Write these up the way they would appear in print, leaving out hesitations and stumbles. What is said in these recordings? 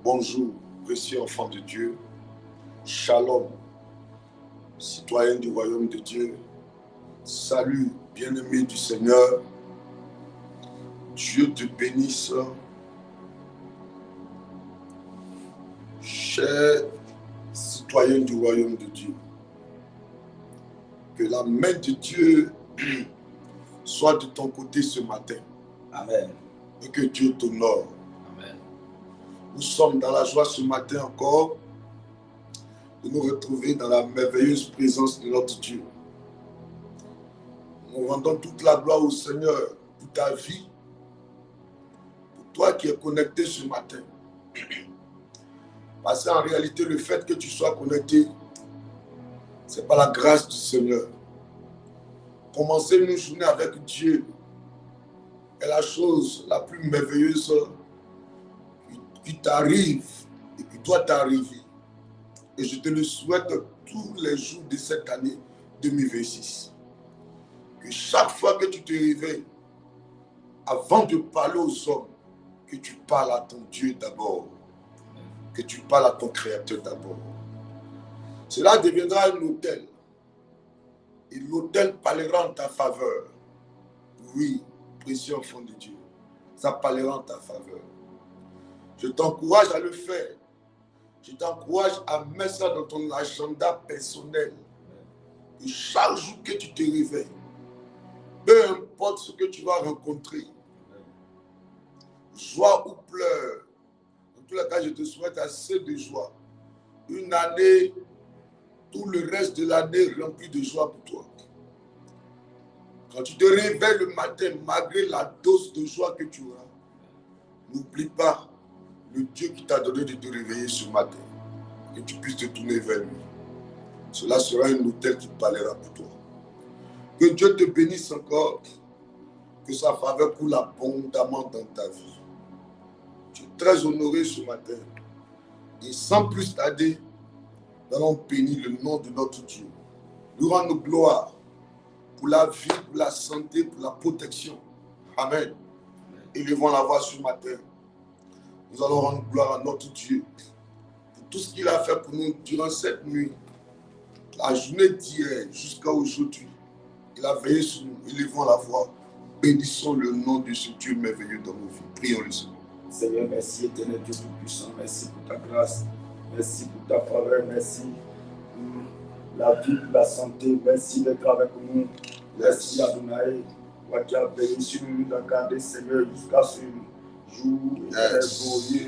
Bonjour, précieux enfant de Dieu. Shalom, citoyen du royaume de Dieu. Salut, bien-aimé du Seigneur. Dieu te bénisse. Cher citoyen du royaume de Dieu. Que la main de Dieu soit de ton côté ce matin. Amen. Et que Dieu t'honore. Amen. Nous sommes dans la joie ce matin encore de nous retrouver dans la merveilleuse présence de notre Dieu. Nous rendons toute la gloire au Seigneur pour ta vie, pour toi qui es connecté ce matin. Parce qu'en réalité, le fait que tu sois connecté, c'est par la grâce du Seigneur. Commencer une journée avec Dieu est la chose la plus merveilleuse qui t'arrive et qui doit t'arriver. Et je te le souhaite tous les jours de cette année 2026. Que chaque fois que tu te réveilles, avant de parler aux hommes, que tu parles à ton Dieu d'abord. Que tu parles à ton Créateur d'abord. Cela deviendra un hôtel. Et l'hôtel parlera en ta faveur. Oui, précieux enfant de Dieu. Ça parlera en ta faveur. Je t'encourage à le faire. Je t'encourage à mettre ça dans ton agenda personnel. Et chaque jour que tu te réveilles, peu importe ce que tu vas rencontrer, joie ou pleurs, en tous les cas, je te souhaite assez de joie. Une année, tout le reste de l'année rempli de joie pour toi. Quand tu te réveilles le matin, malgré la dose de joie que tu auras, n'oublie pas le Dieu qui t'a donné de te réveiller ce matin, que tu puisses te tourner vers lui. Cela sera un hôtel qui parlera pour toi. Que Dieu te bénisse encore, que sa faveur coule abondamment dans ta vie. Tu es très honoré ce matin. Et sans plus tarder, nous allons bénir le nom de notre Dieu. Nous rendons gloire pour la vie, pour la santé, pour la protection. Amen. Élevons la voix ce matin. Nous allons rendre gloire à notre Dieu pour tout ce qu'il a fait pour nous durant cette nuit, la journée d'hier jusqu'à aujourd'hui. Il a veillé sur nous. Élevons la voix. Bénissons le nom de ce Dieu merveilleux dans nos vies. Prions le Seigneur. Seigneur, merci éternel Dieu Tout-Puissant. Merci pour ta grâce. Merci pour ta faveur. Merci pour la vie, pour la santé. Merci d'être avec nous. Merci Adonai. Toi qui as béni sur nous d'accorder, Seigneur, jusqu'à ce jour. Yes.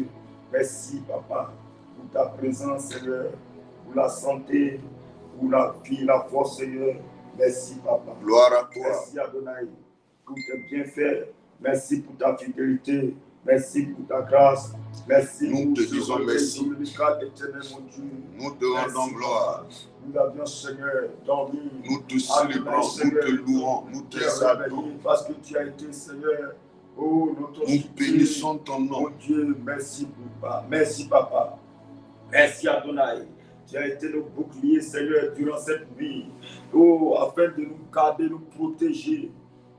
Merci, Papa, pour ta présence, Seigneur, pour la santé, pour la vie, la force, Seigneur. Merci, Papa. Gloire à toi. Merci, Adonai, pour tes bienfaits. Merci pour ta fidélité. Merci pour ta grâce. Merci. Nous te disons merci. Éternel, mon Dieu. Nous te rendons gloire. Nous avions, Seigneur, dormi. Nous te célébrons, nous te louons, nous te exaltons. Parce que tu as été, Seigneur, oh, notre nous bénissons ton nom. Mon Dieu, merci, Papa. Merci, Papa. Merci, Adonai. Tu as été le bouclier, Seigneur, durant cette vie. Oh, afin de nous garder, nous protéger.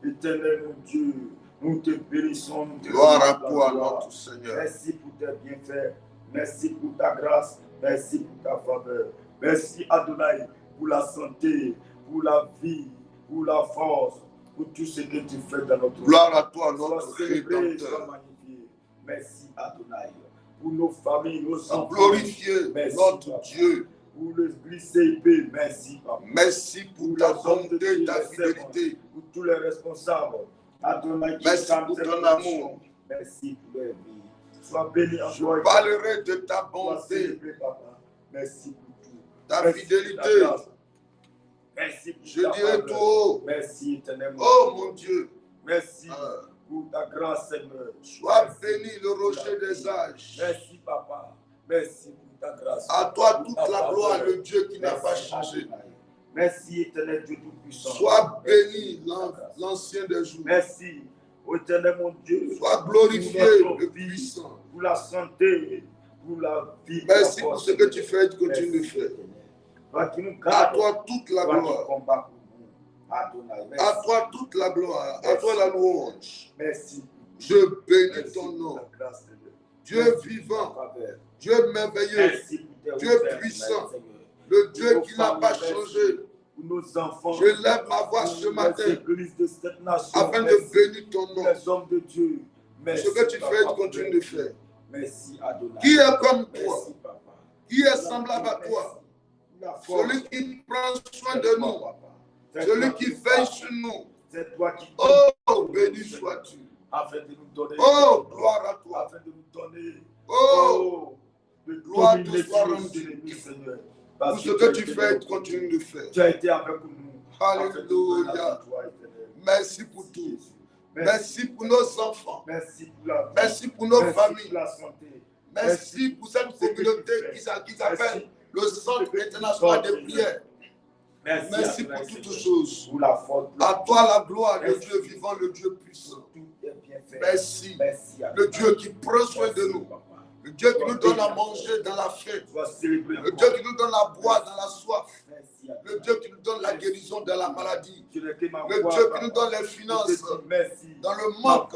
Éternel, mon Dieu, nous te bénissons. Nous te gloire à toi, notre Seigneur. Merci pour tes bienfaits. Merci pour ta grâce. Merci pour ta faveur. Merci, Adonai, pour la santé, pour la vie, pour la force, pour tout ce que tu fais dans notre vie. Gloire à toi, notre Rédempteur. Merci, Adonai. Pour nos familles, nos enfants. Glorifier notre Papa. Dieu. Pour l'église CIP, merci, Papa. Merci pour ta bonté, ta fidélité. Pour tous les responsables. Adonai, merci pour ton amour. Merci pour leur vie. Sois béni en Je parlerai de ta bonté. Merci pour tout. Ta fidélité. Merci pour je dirai tout haut. Merci éternellement. Oh mon Dieu. Merci pour ta grâce, Seigneur. Sois béni le rocher des âges. Merci, Papa. Merci pour ta grâce. À toi toute la gloire, le Dieu qui n'a pas changé. Merci, éternel Dieu Tout-Puissant. Sois béni, l'ancien des jours. Merci, éternel mon Dieu. Sois glorifié, le puissant. Pour la santé, pour la vie. Merci pour ce que tu fais et que tu continues de faire. À toi toute la gloire. À toi toute la gloire. À toi la louange. Merci. Je bénis ton nom. Dieu vivant, Dieu merveilleux, Dieu puissant, le Dieu qui n'a pas changé. Nos enfants, je lève ma voix ce matin de cette nation, afin de bénir ton nom. Les hommes de Dieu, ce que tu fais, tu continues de faire. Merci Adonai. Qui est comme toi? Merci, Papa. Qui est semblable à toi? Celui qui prend soin de nous, celui qui veille sur nous. C'est toi qui oh, béni sois-tu. Afin de nous donner. Oh, gloire à toi. Afin de nous donner. Oh, de gloire te soit rendue, rendue. Seigneur. Pour ce que tu fais, tu continues de faire. Tu as été avec nous. Alléluia. Merci pour tout. Merci pour nos enfants. Merci pour nos familles. Pour la santé. Merci pour cette communauté qui s'appelle le Centre international de prière. Merci pour toutes choses. À toi la gloire, le Dieu vivant, le Dieu puissant. Merci. Le Dieu qui prend soin de nous. Le Dieu qui nous donne à manger dans la fête. Le Dieu qui nous donne à boire dans la soif. Le Dieu qui nous donne la guérison dans la maladie. Le Dieu qui nous donne les finances dans le manque.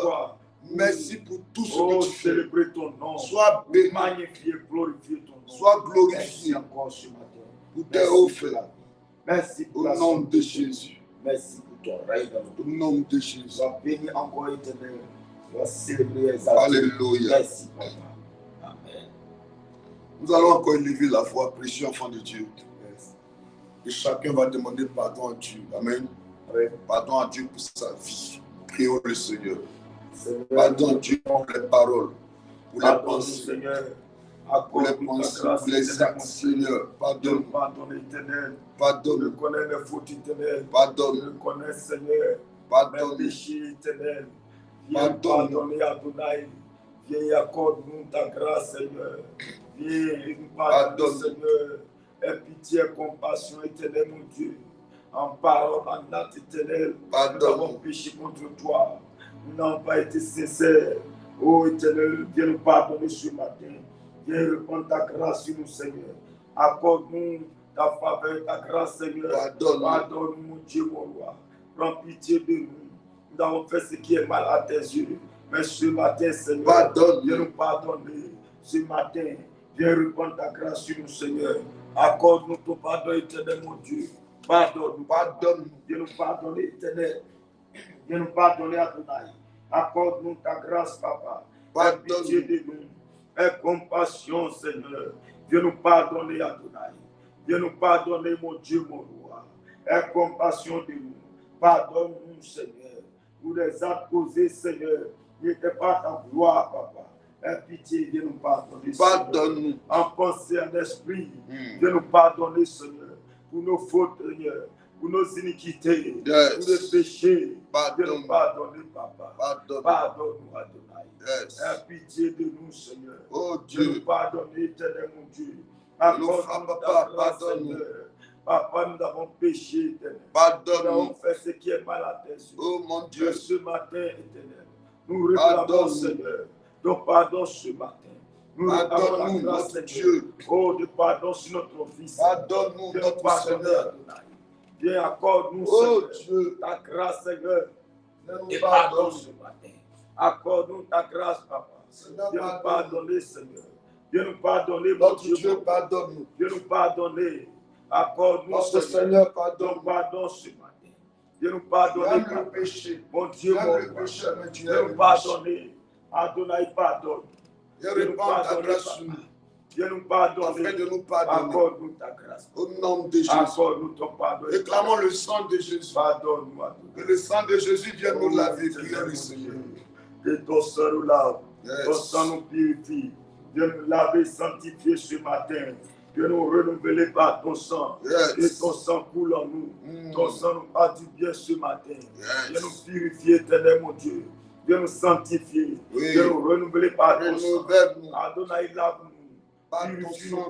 Merci pour tout ce que tu fais. Sois béni. Magnifié, glorifié ton nom. Sois glorifié encore ce matin. Pour tes hauts faits. Merci pour au nom de Jésus. Merci pour ton règne. Au nom de Jésus. Sois béni encore éternel. Sois célébré. Alléluia. Merci, Papa. Amen. Nous allons encore élever la voix, précieux enfant de Dieu. Et chacun va demander pardon à Dieu. Amen. Pardon à Dieu pour sa vie. Prions le Seigneur. Pardon à Dieu pour les paroles, pour les pensées, pour les pensées, pour les actes, Seigneur. Pardonne. Pardonne. Je connais mes fautes éternelles. Pardonne. Je connais, Seigneur, pardonne. mes péchés éternels. Viens pardonner, Adonai. Viens accorde-nous ta grâce, Seigneur. Viens nous pardonner, Seigneur. Aie pitié et compassion éternelle, mon Dieu. En parole, en acte éternel, nous avons péché contre toi. Nous n'avons pas été sincères. Oh éternel, viens nous pardonner ce matin. Viens répondre ta grâce sur nous, Seigneur. Accorde-nous ta faveur, ta grâce, Seigneur. Pardonne-nous, mon Dieu, mon roi. Prends pitié de nous. Nous avons fait ce qui est mal à tes yeux. Mais ce matin, Seigneur, viens nous pardonner. Ce matin, viens répondre ta grâce sur nous, Seigneur. Accorde-nous ton pardon éternel, mon Dieu. Pardonne-nous, pardonne-nous. Viens nous pardonner, éternel. Viens nous pardonner, Adonai. Accorde-nous ta grâce, Papa. Aie pitié de nous. Aie compassion, Seigneur. Viens nous pardonner, Adonai. Viens nous pardonner, mon Dieu, mon roi. Aie compassion de nous. Pardonne-nous, Seigneur. Pour les actes causés, Seigneur, n'était pas ta gloire, Papa. Aie pitié, viens nous pardonner. Pardonne-nous. En pensée, en esprit, viens nous pardonner, Seigneur. Pour nos fautes, Seigneur. Pour nos iniquités, pour nos péchés, viens nous pardonner, Papa. Pardonne-nous, Adonai. Aie pitié de nous, Seigneur. Oh Dieu. Viens nous pardonner, éternel, mon Dieu. Accorde-nous ta grâce, Seigneur. Papa, nous avons péché, éternel. Nous avons fait ce qui est mal à tes yeux. Oh mon Dieu. Mais ce matin, éternel, nous réclamons, Seigneur, ton pardon ce matin. Nous réclamons la grâce, Seigneur. Oh, de pardon sur notre fils. Pardonne-nous, notre Seigneur. Viens, accorde-nous, oh, Seigneur, Dieu. ta grâce, Seigneur. Et pardon ce matin. Accorde-nous ta grâce, Papa. Seigneur, viens nous pardonner, Seigneur. Viens nous pardonner, mon Dieu. Pardonne-nous. Viens nous pardonner. Accorde-nous, Seigneur, ton pardon ce matin. Viens nous pardonner, le péché. Mon Dieu, mon roi. Viens nous pardonner. Adonai, pardonne. Viens nous pardonner. Viens nous pardonner. Afin de nous pardonner. Accorde-nous ta grâce. Au nom de Jésus. Accorde-nous ton pardon. Réclamons le sang de Jésus. Pardonne-nous, Adonai. Que le sang de Jésus vienne nous laver. Prions le Seigneur. Que ton sang nous lave. Ton sang nous purifie. Viens nous laver, sanctifier ce matin. Que nous renouveler par ton sang. Que ton sang coule en nous. Ton sang nous a du bien ce matin. Viens nous purifier, éternel mon Dieu. Viens nous sanctifier. Viens nous renouveler par ton sang. Adonai, lave-nous. Purifie-nous,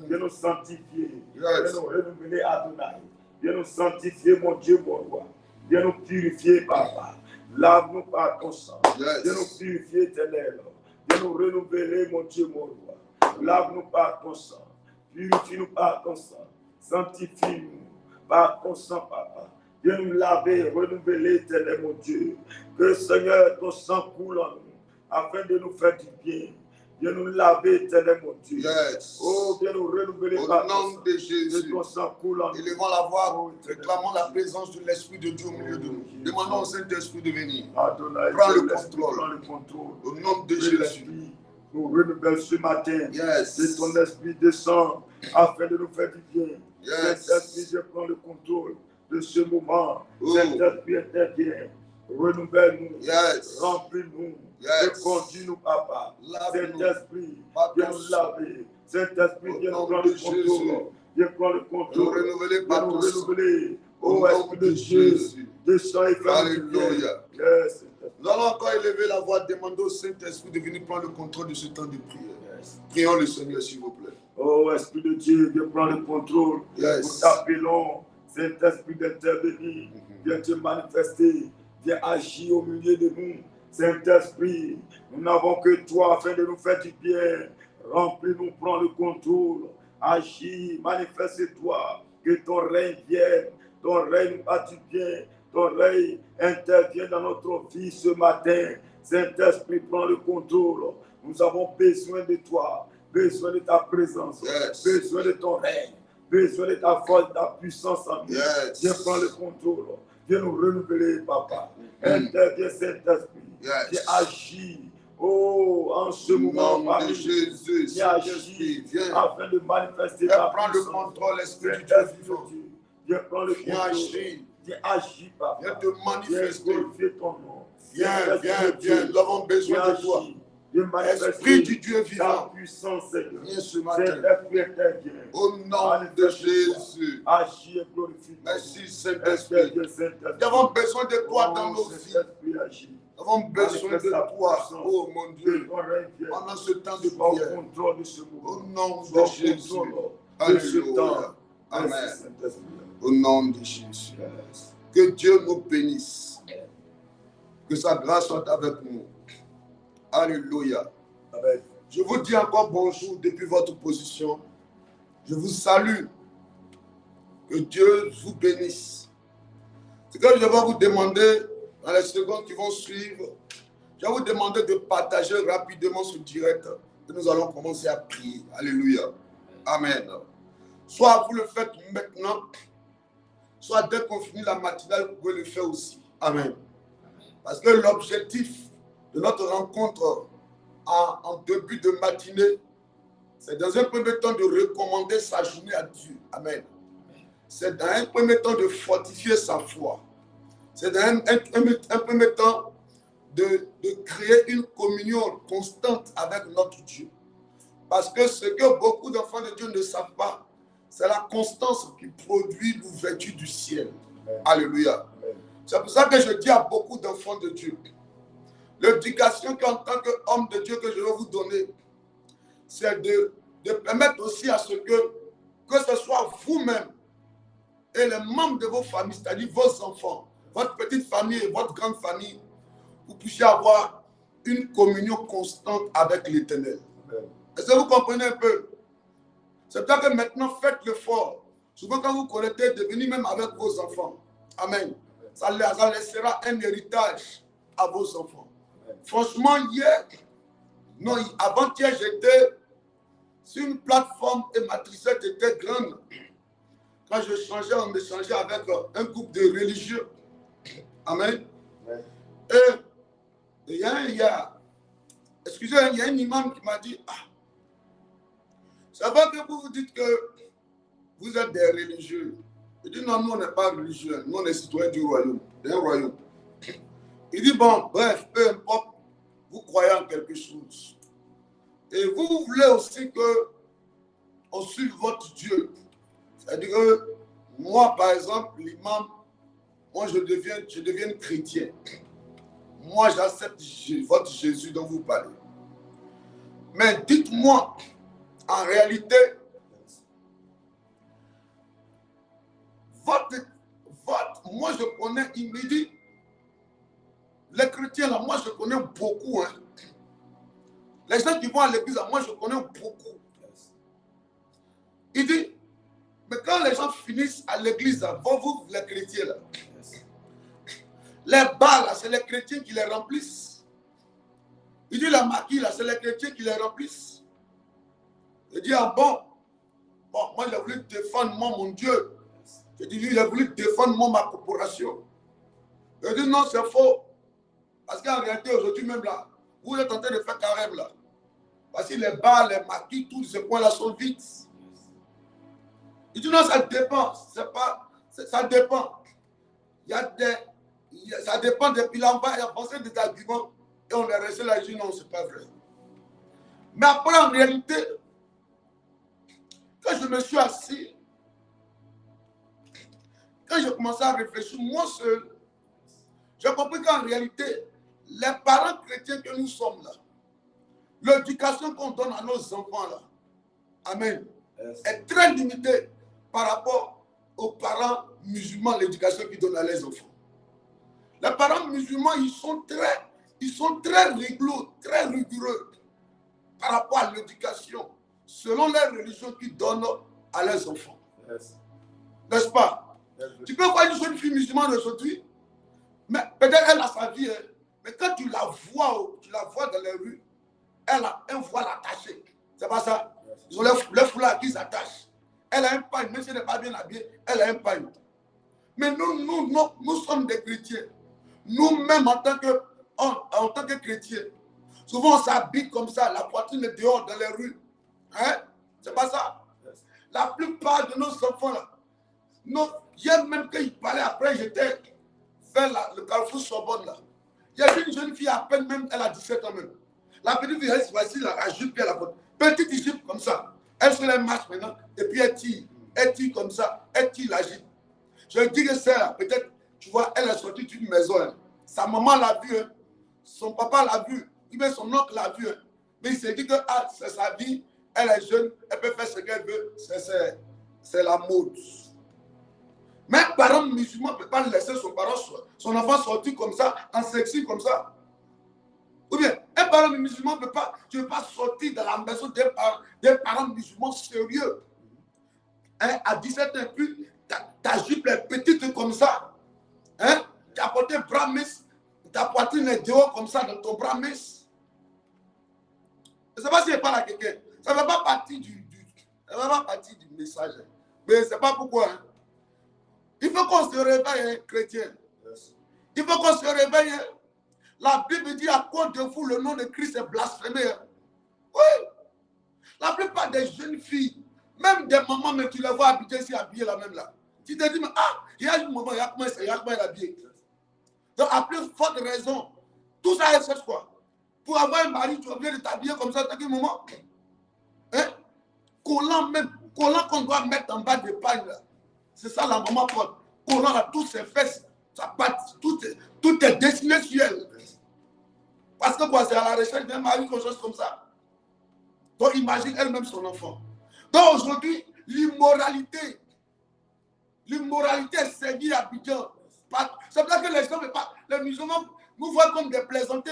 viens nous sanctifier. Viens nous renouveler, Adonai. Viens nous sanctifier, mon Dieu, mon roi. Viens nous purifier, Papa. Lave-nous par ton sang. Viens nous purifier, éternel. Viens nous renouveler, mon Dieu, mon roi. Lave-nous par ton sang. Purifie-nous par ton sang. Sanctifie-nous par ton sang, Papa. Viens nous laver, renouveler, éternel, mon Dieu. Que, Seigneur, ton sang coule en nous, afin de nous faire du bien. Viens nous laver, éternel mon Dieu. Yes. Oh, viens nous renouveler Au par nom de de Jésus. ton sang coulant. Élevons la voix, Oh, réclamons la présence de l'Esprit de Dieu au milieu de nous. Demandons au Saint-Esprit de venir. Adonai, Prends le l'Esprit contrôle. prend le contrôle. Au nom de Que Jésus. l'Esprit nous renouvelle ce matin. Yes. Que ton esprit descend afin de nous faire du bien. Yes. Saint-Esprit, je prends le contrôle de ce moment. Oh. Saint-Esprit intervient. Renouvelle-nous. Yes. Remplis-nous. Yes. Et conduis-nous, Papa. Lave-nous. Saint-Esprit, Par viens ton nous sang. laver. Saint-Esprit, Au viens nom nous prendre de le contrôle. Jésus. Viens prendre le Nous contrôle. renouveler Viens par nous ton sang. renouveler. Au Ô nom Esprit de de Dieu, Jésus. descends et fais-nous du bien. Alléluia. Yes. Nous allons encore élever la voix, demander au Saint-Esprit de venir prendre le contrôle de ce temps de prière. Prions le Seigneur, s'il vous plaît. Oh, Esprit de Dieu, viens prendre le contrôle. Yes. Nous t'appelons, Saint-Esprit, d'intervenir. Viens te manifester. Viens agir au milieu de nous. Saint-Esprit, nous n'avons que toi afin de nous faire du bien. Remplis-nous, prends le contrôle. Agis, manifeste-toi. Que ton règne vienne. Ton règne a du bien. Ton règne intervient dans notre vie ce matin. Saint-Esprit, prends le contrôle. Nous avons besoin de toi, besoin de ta présence, Yes. besoin de ton règne, besoin de ta force, de ta puissance en nous. Yes. Viens prendre le contrôle. Viens nous renouveler, Papa. Interviens, Saint-Esprit. Yes. Viens agir. Oh, en ce Au moment, nom parmi de nous. Jésus, Viens Saint-Esprit, agir viens. afin de manifester Viens ta prendre le puissance. contrôle, Esprit du Dieu Saint-Esprit vivant. de Dieu. Viens prendre le Viens contrôle. agir. Viens agir, Papa. Viens te Viens manifester. glorifier ton nom. Viens, Saint-Esprit viens, de Dieu. viens. Nous avons besoin Viens de toi. agir. Viens manifester Esprit du Dieu ta vivant, puissance, Seigneur. viens ce matin. Saint-Esprit intervient. Au nom de Jésus. Agis et glorifie ton nom. Merci, Saint-Esprit. Interviens, Saint-Esprit. Nous avons besoin de toi dans Oh, nos vies. Saint-Esprit, agis. Nous avons besoin de toi, oh mon Dieu, Que ton règne vienne. pendant ce temps de Sois au prière. contrôle de ce Au moment. nom Sois de au Jésus. contrôle de ce Alléluia. temps. Amen. Merci, Saint-Esprit. Au nom de Jésus. Que Dieu nous bénisse. Que sa grâce soit avec nous. Alléluia. Amen. Je vous dis encore bonjour depuis votre position. Je vous salue. Que Dieu vous bénisse. Ce que je vais vous demander dans les secondes qui vont suivre, je vais vous demander de partager rapidement ce direct et nous allons commencer à prier. Alléluia. Amen. Soit vous le faites maintenant, soit dès qu'on finit la matinale, vous pouvez le faire aussi. Amen. Parce que l'objectif de notre rencontre en début de matinée, c'est dans un premier temps de recommander sa journée à Dieu. Amen. C'est dans un premier temps de fortifier sa foi. C'est dans un premier temps de créer une communion constante avec notre Dieu. Parce que ce que beaucoup d'enfants de Dieu ne savent pas, c'est la constance qui produit l'ouverture du ciel. Amen. Alléluia. Amen. C'est pour ça que je dis à beaucoup d'enfants de Dieu, l'éducation qu'en tant qu'homme de Dieu que je vais vous donner, c'est de permettre aussi à ce que ce soit vous-même et les membres de vos familles, c'est-à-dire vos enfants, votre petite famille et votre grande famille, vous puissiez avoir une communion constante avec l'Éternel. Est-ce que vous comprenez un peu? C'est pour ça que maintenant, faites l'effort. Souvent, quand vous connectez, devenez même avec vos enfants. Amen. Ça laissera un héritage à vos enfants. Amen. Franchement, avant-hier, j'étais sur une plateforme et ma tristesse était grande. Quand on échangeait avec un groupe de religieux. Amen. Amen. Et il y a un imam qui m'a dit, ça va que vous vous dites que vous êtes des religieux. Il dit non, nous on n'est pas religieux, nous on est citoyens du royaume, d'un royaume. Il dit bon, bref, peu importe, vous croyez en quelque chose. Et vous voulez aussi qu'on suive votre Dieu. C'est-à-dire que moi, par exemple, l'imam, moi je deviens chrétien. Moi j'accepte votre Jésus dont vous parlez. Mais dites-moi, en réalité, moi je connais, il me dit, les chrétiens là, moi je connais beaucoup. Hein. Les gens qui vont à l'église, moi je connais beaucoup. Il dit, mais quand les gens finissent à l'église, vous les chrétiens là, les bars là, c'est les chrétiens qui les remplissent. Il dit, les maquis, là, c'est les chrétiens qui les remplissent. Il dit, ah bon, moi, j'ai voulu défendre moi, mon Dieu. Je dis, lui, il a voulu défendre moi, ma corporation. Je dis, non, c'est faux. Parce qu'en réalité, aujourd'hui même là, vous êtes en train de faire carême là. Parce que les bars, les maquis, tous ces points-là sont vides. Il dit, non, ça dépend. C'est pas, ça dépend. Ça dépend depuis là, on va avancer des arguments et on est resté là et dit, non, c'est pas vrai. Mais après, en réalité, quand je me suis assis, quand j'ai commencé à réfléchir, moi seul, j'ai compris qu'en réalité, les parents chrétiens que nous sommes là, l'éducation qu'on donne à nos enfants là, amen, est très limitée par rapport aux parents musulmans, l'éducation qu'ils donnent à leurs enfants. Les parents musulmans, ils sont très rigoureux, très rigoureux par rapport à l'éducation, selon les religions qu'ils donnent à leurs enfants. N'est-ce pas? Tu peux voir une jeune fille musulmane aujourd'hui, mais peut-être elle a sa vie, hein, mais quand tu la vois dans les rues, elle a un voile attaché. C'est pas ça? Ils ont les foulards qui s'attachent. Elle a un pagne, même si elle n'est pas bien habillée, elle a un pagne. Mais nous sommes des chrétiens. Nous-mêmes, en tant que chrétiens, souvent on s'habille comme ça, la poitrine est dehors dans les rues. Hein? C'est pas ça? La plupart de nos enfants là, hier même quand ils parlaient après, j'étais vers le carrefour Sorbonne là. Il y a une jeune fille à peine même, elle a 17 ans même. La petite fille, voici la jupe et la côte. Petite jupe comme ça. Elle se les marche maintenant et puis elle tire comme ça, elle tire la jupe. Je dis que c'est là, peut-être, tu vois, elle est sortie d'une maison. Hein. Sa maman l'a vu, hein. Son papa l'a vu, même son oncle l'a vu. Hein. Mais il s'est dit que c'est sa vie, elle est jeune, elle peut faire ce qu'elle veut, c'est la mode. Mais un parent musulman ne peut pas laisser son enfant sortir comme ça, en sexy comme ça. Ou bien, un parent musulman ne peut pas, tu ne peux pas sortir de la maison des parents musulmans sérieux. Hein, à 17 ans, plus, ta jupe est petite comme ça. Hein, tu as porté bras mince, ta poitrine est dehors comme ça dans ton bras mince. Je ne sais pas si je parle à quelqu'un. Ça ne fait pas partie du message. Mais ce n'est pas pourquoi. Hein. Il faut qu'on se réveille, hein, chrétien. Il faut qu'on se réveille. Hein. La Bible dit à cause de vous, le nom de Christ est blasphémé. Hein. Oui. La plupart des jeunes filles, même des mamans, mais tu les vois habillées là même là. Tu te dis, mais il y a une maman, il y a comment elle est habillée. Donc, à plus forte raison, tout ça est quoi? Pour avoir un mari, tu es obligé de t'habiller comme ça, t'as dit, maman. Hein? Collant qu'on doit mettre en bas de pagne là. C'est ça la maman porte. Collant là, toutes ses fesses, ça bat, tout est dessiné sur elle. Parce que quoi, c'est à la recherche d'un mari, quelque chose comme ça. Donc imagine elle-même son enfant. Donc aujourd'hui, l'immoralité est servie à Abidjan. C'est pour ça que les gens, les musulmans nous voient comme des plaisantés.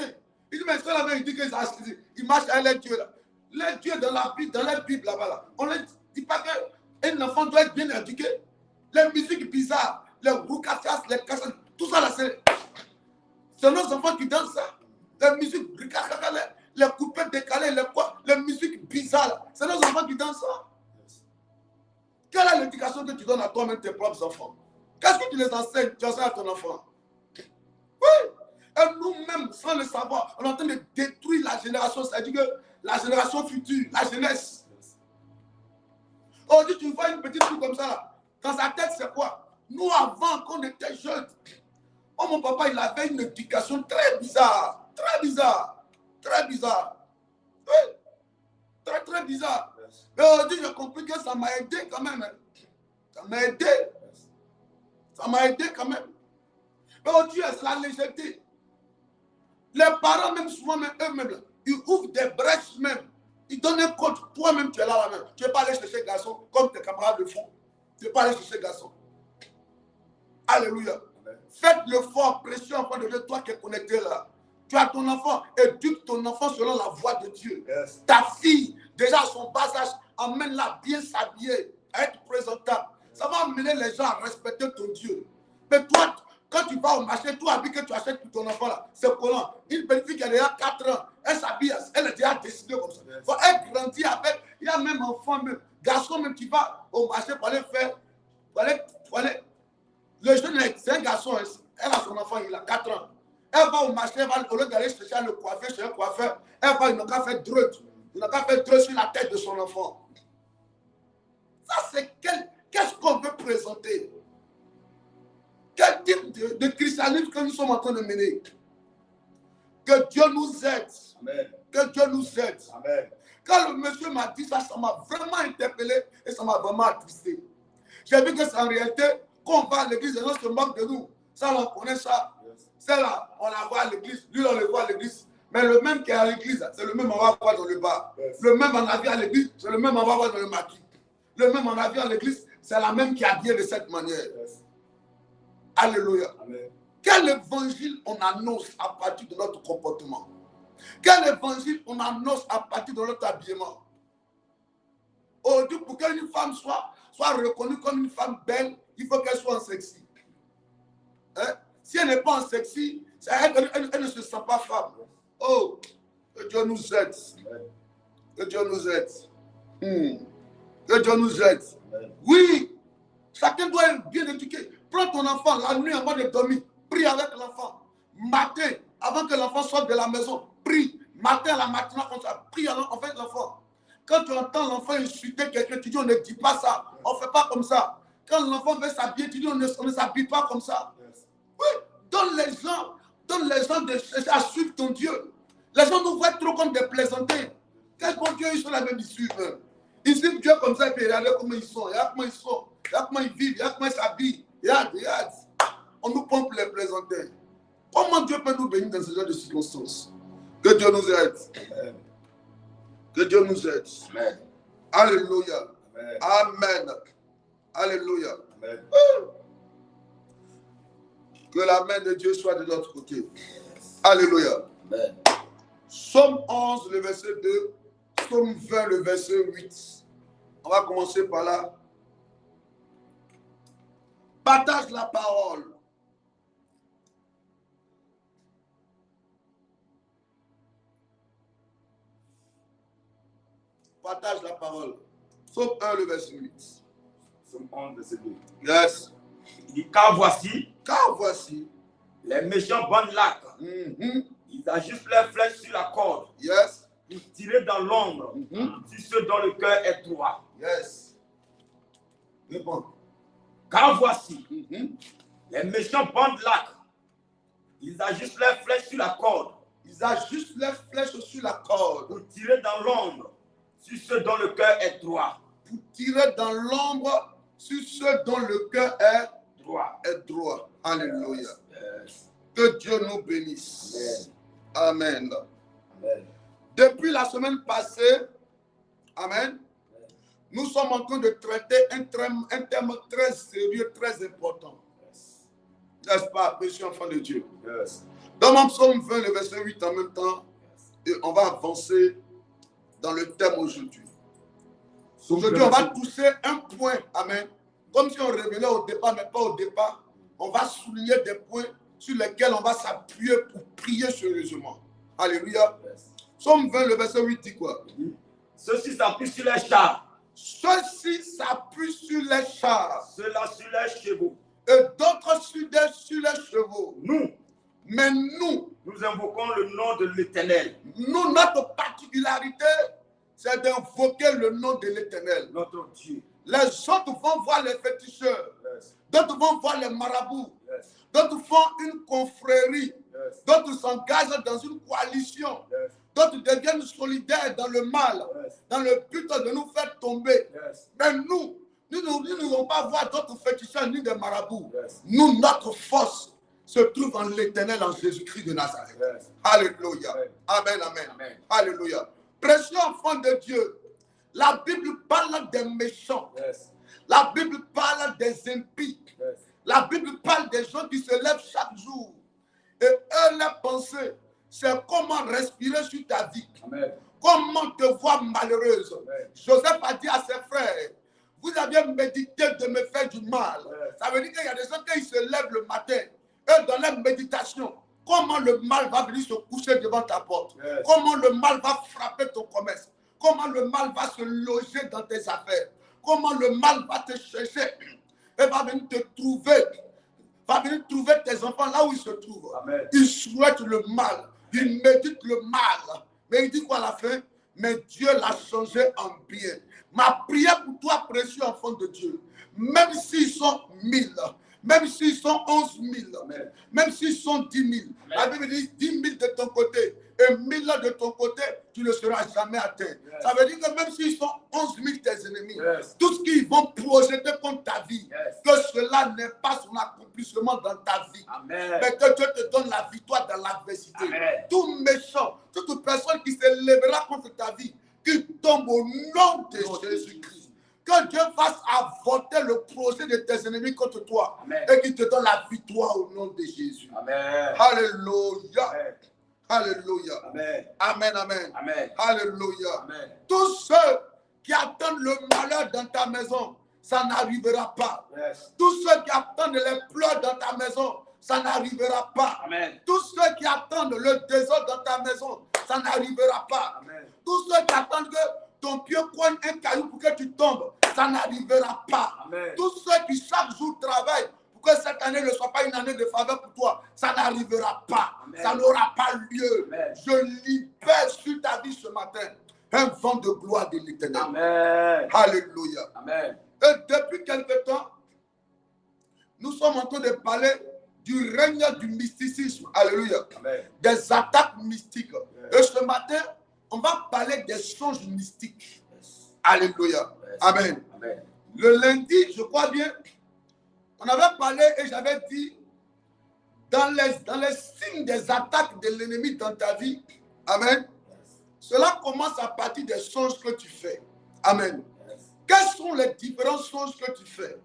Ils disent, mais ça là-bas, ils disent qu'ils marchent avec les dieux là. Les dieux dans la Bible là-bas là. On ne dit pas qu'un enfant doit être bien éduqué. Les musiques bizarres, les roukassas, les cassas, tout ça là, c'est nos enfants qui dansent ça. Les musiques, les coupettes décalées, les musiques bizarres, c'est nos enfants qui dansent ça. Quelle est l'éducation que tu donnes à toi-même tes propres enfants? Qu'est-ce que tu les enseignes? Tu enseignes à ton enfant. Oui. Et nous-mêmes, sans le savoir, on est en train de détruire la génération, c'est-à-dire que la génération future, la jeunesse. Aujourd'hui, tu vois une petite fille comme ça, là. Dans sa tête, c'est quoi? Nous, avant qu'on était jeunes, mon papa, il avait une éducation très bizarre. Très bizarre. Très bizarre. Oui. Très, très bizarre. Mais aujourd'hui, j'ai compris que ça m'a aidé quand même. Ça m'a aidé. Ça m'a aidé quand même. Mais aujourd'hui, c'est la légèreté. Les parents, même souvent, même eux-mêmes, ils ouvrent des brèches même. Ils donnent un code. Toi-même, tu es là même. Tu ne veux pas aller chercher garçon comme tes camarades le font. Tu ne veux pas aller chercher garçon. Alléluia. Faites le fort, précieux enfant de Dieu, toi qui es connecté là. Tu as ton enfant, éduque ton enfant selon la voie de Dieu. Yes. Ta fille, déjà à son bas âge, emmène-la bien s'habiller, à être présentable. Ça va amener les gens à respecter ton Dieu. Mais toi, Quand tu vas au marché, tout habit que tu achètes pour ton enfant là, c'est collant. Une petite fille qui a déjà 4 ans, elle s'habille, elle est déjà décidée comme ça. Faut elle grandit avec, il y a même enfant, même, garçon même qui va au marché pour aller faire, pour aller. Le jeune, c'est un garçon, elle a son enfant, il a 4 ans. Elle va au marché, elle va, au lieu d'aller chercher le coiffeur, chez un coiffeur, elle va, il n'a qu'à faire dreut. Il n'a qu'à faire dreut sur la tête de son enfant. Ça, c'est qu'est-ce qu'on veut présenter? Quel type de christianisme que nous sommes en train de mener? Que Dieu nous aide. Amen. Que Dieu nous aide. Amen. Quand le monsieur m'a dit ça, ça m'a vraiment interpellé et ça m'a vraiment attristé. J'ai vu que c'est en réalité, quand on va à l'église, les gens se moquent de nous. Ça, on connaît ça. C'est là, on la voit à l'église. Lui, on le voit à l'église. Mais le même qui est à l'église, c'est le même on va voir dans le bar. Le même on a vu à l'église, c'est le même on va voir dans le maquis. Le même on a vu à l'église, c'est la même qui a habillé de cette manière. Alléluia. Amen. Quel évangile on annonce à partir de notre comportement? Quel évangile on annonce à partir de notre habillement? Aujourd'hui, pour qu'une femme soit reconnue comme une femme belle, il faut qu'elle soit en sexy. Hein? Si elle n'est pas en sexy, elle ne se sent pas femme. Oh, que Dieu nous aide. Que Dieu nous aide. Que Dieu nous aide. Oui, chacun doit être bien éduqué. Prends ton enfant la nuit avant de dormir. Prie avec l'enfant. Matin, avant que l'enfant sorte de la maison. Prie. Matin à la matinée, comme ça. Prie avec l'enfant. Quand tu entends l'enfant insulter quelqu'un, tu dis on ne dit pas ça. On ne fait pas comme ça. Quand l'enfant veut s'habiller, tu dis on ne s'habille pas comme ça. Oui, donne les gens de chercher à suivre ton Dieu. Les gens nous voient trop comme des plaisantins. Quel bon Dieu ils sont la même, ils suivent. Ils suivent Dieu comme ça et puis regardez comment ils sont. Regarde comment ils sont. Regarde comment ils vivent. Regarde comment ils s'habillent. Regarde. On nous prend pour les plaisantins. Comment Dieu peut nous bénir dans ce genre de circonstances? Que Dieu nous aide. Amen. Que Dieu nous aide. Amen. Alléluia. Amen. Amen. Alléluia. Amen. Que la main de Dieu soit de notre côté. Alléluia. Amen. Psaume 11, le verset 2. Psaume 20, le verset 8. On va commencer par là. Partage la parole. Partage la parole. Psaume 1, le verset 8. Psaume 11, verset 2. Yes. Il dit, car voici les méchants bandent l'arc. Ils ajustent leurs flèches sur la corde. Yes. Pour tirer dans l'ombre sur ceux dont le cœur est droit. Yes. Réponds. Car voici les méchants bandent l'arc. Ils ajustent leurs flèches sur la corde. Ils ajustent leurs flèches sur la corde. Pour tirer dans l'ombre sur ceux dont le cœur est droit. Pour tirer dans l'ombre sur ceux dont le cœur est droit. Alléluia. Yes. Que Dieu nous bénisse. Amen. Amen. Depuis la semaine passée, amen, nous sommes en train de traiter un thème très sérieux, très important. N'est-ce pas, précieux enfant de Dieu? Yes. Dans mon psaume 20, le verset 8 en même temps, et on va avancer dans le thème aujourd'hui. Aujourd'hui, on va toucher un point, amen. Comme si on revenait au départ, mais pas au départ. On va souligner des points sur lesquels on va s'appuyer pour prier sérieusement. Alléluia. Yes. Psaume 20, le verset 8 dit quoi? Ceux-ci s'appuient sur les chars. Ceux-ci s'appuient sur les chars. Ceux-là sur les chevaux. Et d'autres sur les chevaux. Mais nous invoquons le nom de l'Éternel. Nous, notre particularité, c'est d'invoquer le nom de l'Éternel. Notre Dieu. Les autres vont voir les féticheurs. Yes. D'autres vont voir les marabouts. Yes. D'autres font une confrérie. Yes. D'autres s'engagent dans une coalition. Yes. D'autres deviennent solidaires dans le mal. Yes. Dans le but de nous faire tomber. Yes. Mais nous ne vont pas voir d'autres féticheurs ni des marabouts. Yes. Nous, notre force se trouve en l'Éternel, en Jésus-Christ de Nazareth. Yes. Alléluia. Amen, amen, amen. Alléluia. Précieux enfant de Dieu, la Bible parle des méchants. Yes. La Bible parle des impies. Yes. La Bible parle des gens qui se lèvent chaque jour. Et eux, leur pensée, c'est comment respirer sur ta vie. Amen. Comment te voir malheureuse. Amen. Joseph a dit à ses frères, vous avez médité de me faire du mal. Yes. Ça veut dire qu'il y a des gens qui se lèvent le matin méditation, comment le mal va venir se coucher devant ta porte. Yes. Comment le mal va frapper ton commerce. Comment le mal va se loger dans tes affaires. Comment le mal va te chercher et va venir te trouver. Va venir trouver tes enfants là où ils se trouvent. Amen. Ils souhaitent le mal. Ils méditent le mal. Mais il dit quoi à la fin? Mais Dieu l'a changé en bien. Ma prière pour toi, précieux enfant de Dieu, même s'ils sont 1000, même s'ils sont 11 000, Amen. même s'ils sont 10 000, la Bible dit 10 000 de ton côté et 1000 de ton côté, tu ne seras jamais atteint. Yes. Ça veut dire que même s'ils sont 11 000 tes ennemis, Yes. tout ce qu'ils vont projeter contre ta vie, Yes. que cela n'est pas son accomplissement dans ta vie. Amen. Mais que Dieu te donne la victoire dans l'adversité. Amen. Tout méchant, toute personne qui se lèvera contre ta vie, qui tombe au nom de Jésus-Christ. Que Dieu fasse avorter le projet de tes ennemis contre toi. Amen. Et qu'il te donne la victoire au nom de Jésus. Amen. Alléluia. Amen. Alléluia. Amen. Amen, amen. Amen. Alléluia. Amen. Tous ceux qui attendent le malheur dans ta maison, ça n'arrivera pas. Yes. Tous ceux qui attendent les pleurs dans ta maison, ça n'arrivera pas. Amen. Tous ceux qui attendent le désordre dans ta maison, ça n'arrivera pas. Amen. Tous ceux qui attendent que ton pied coigne un caillou pour que tu tombes, ça n'arrivera pas. Amen. Tous ceux qui chaque jour travaillent pour que cette année ne soit pas une année de faveur pour toi, ça n'arrivera pas. Amen. Ça n'aura pas lieu. Amen. Je libère sur ta vie ce matin un vent de gloire de l'Éternel. Amen. Alléluia. Amen. Et depuis quelque temps, nous sommes en train de parler du règne du mysticisme. Alléluia. Amen. Des attaques mystiques. Et ce matin, on va parler des songes mystiques. Yes. Alléluia. Yes. Amen. Amen. Le lundi, je crois bien, on avait parlé et j'avais dit, dans les signes des attaques de l'ennemi dans ta vie, amen, cela commence à partir des songes que tu fais. Amen. Yes. Quels sont les différents songes que tu fais?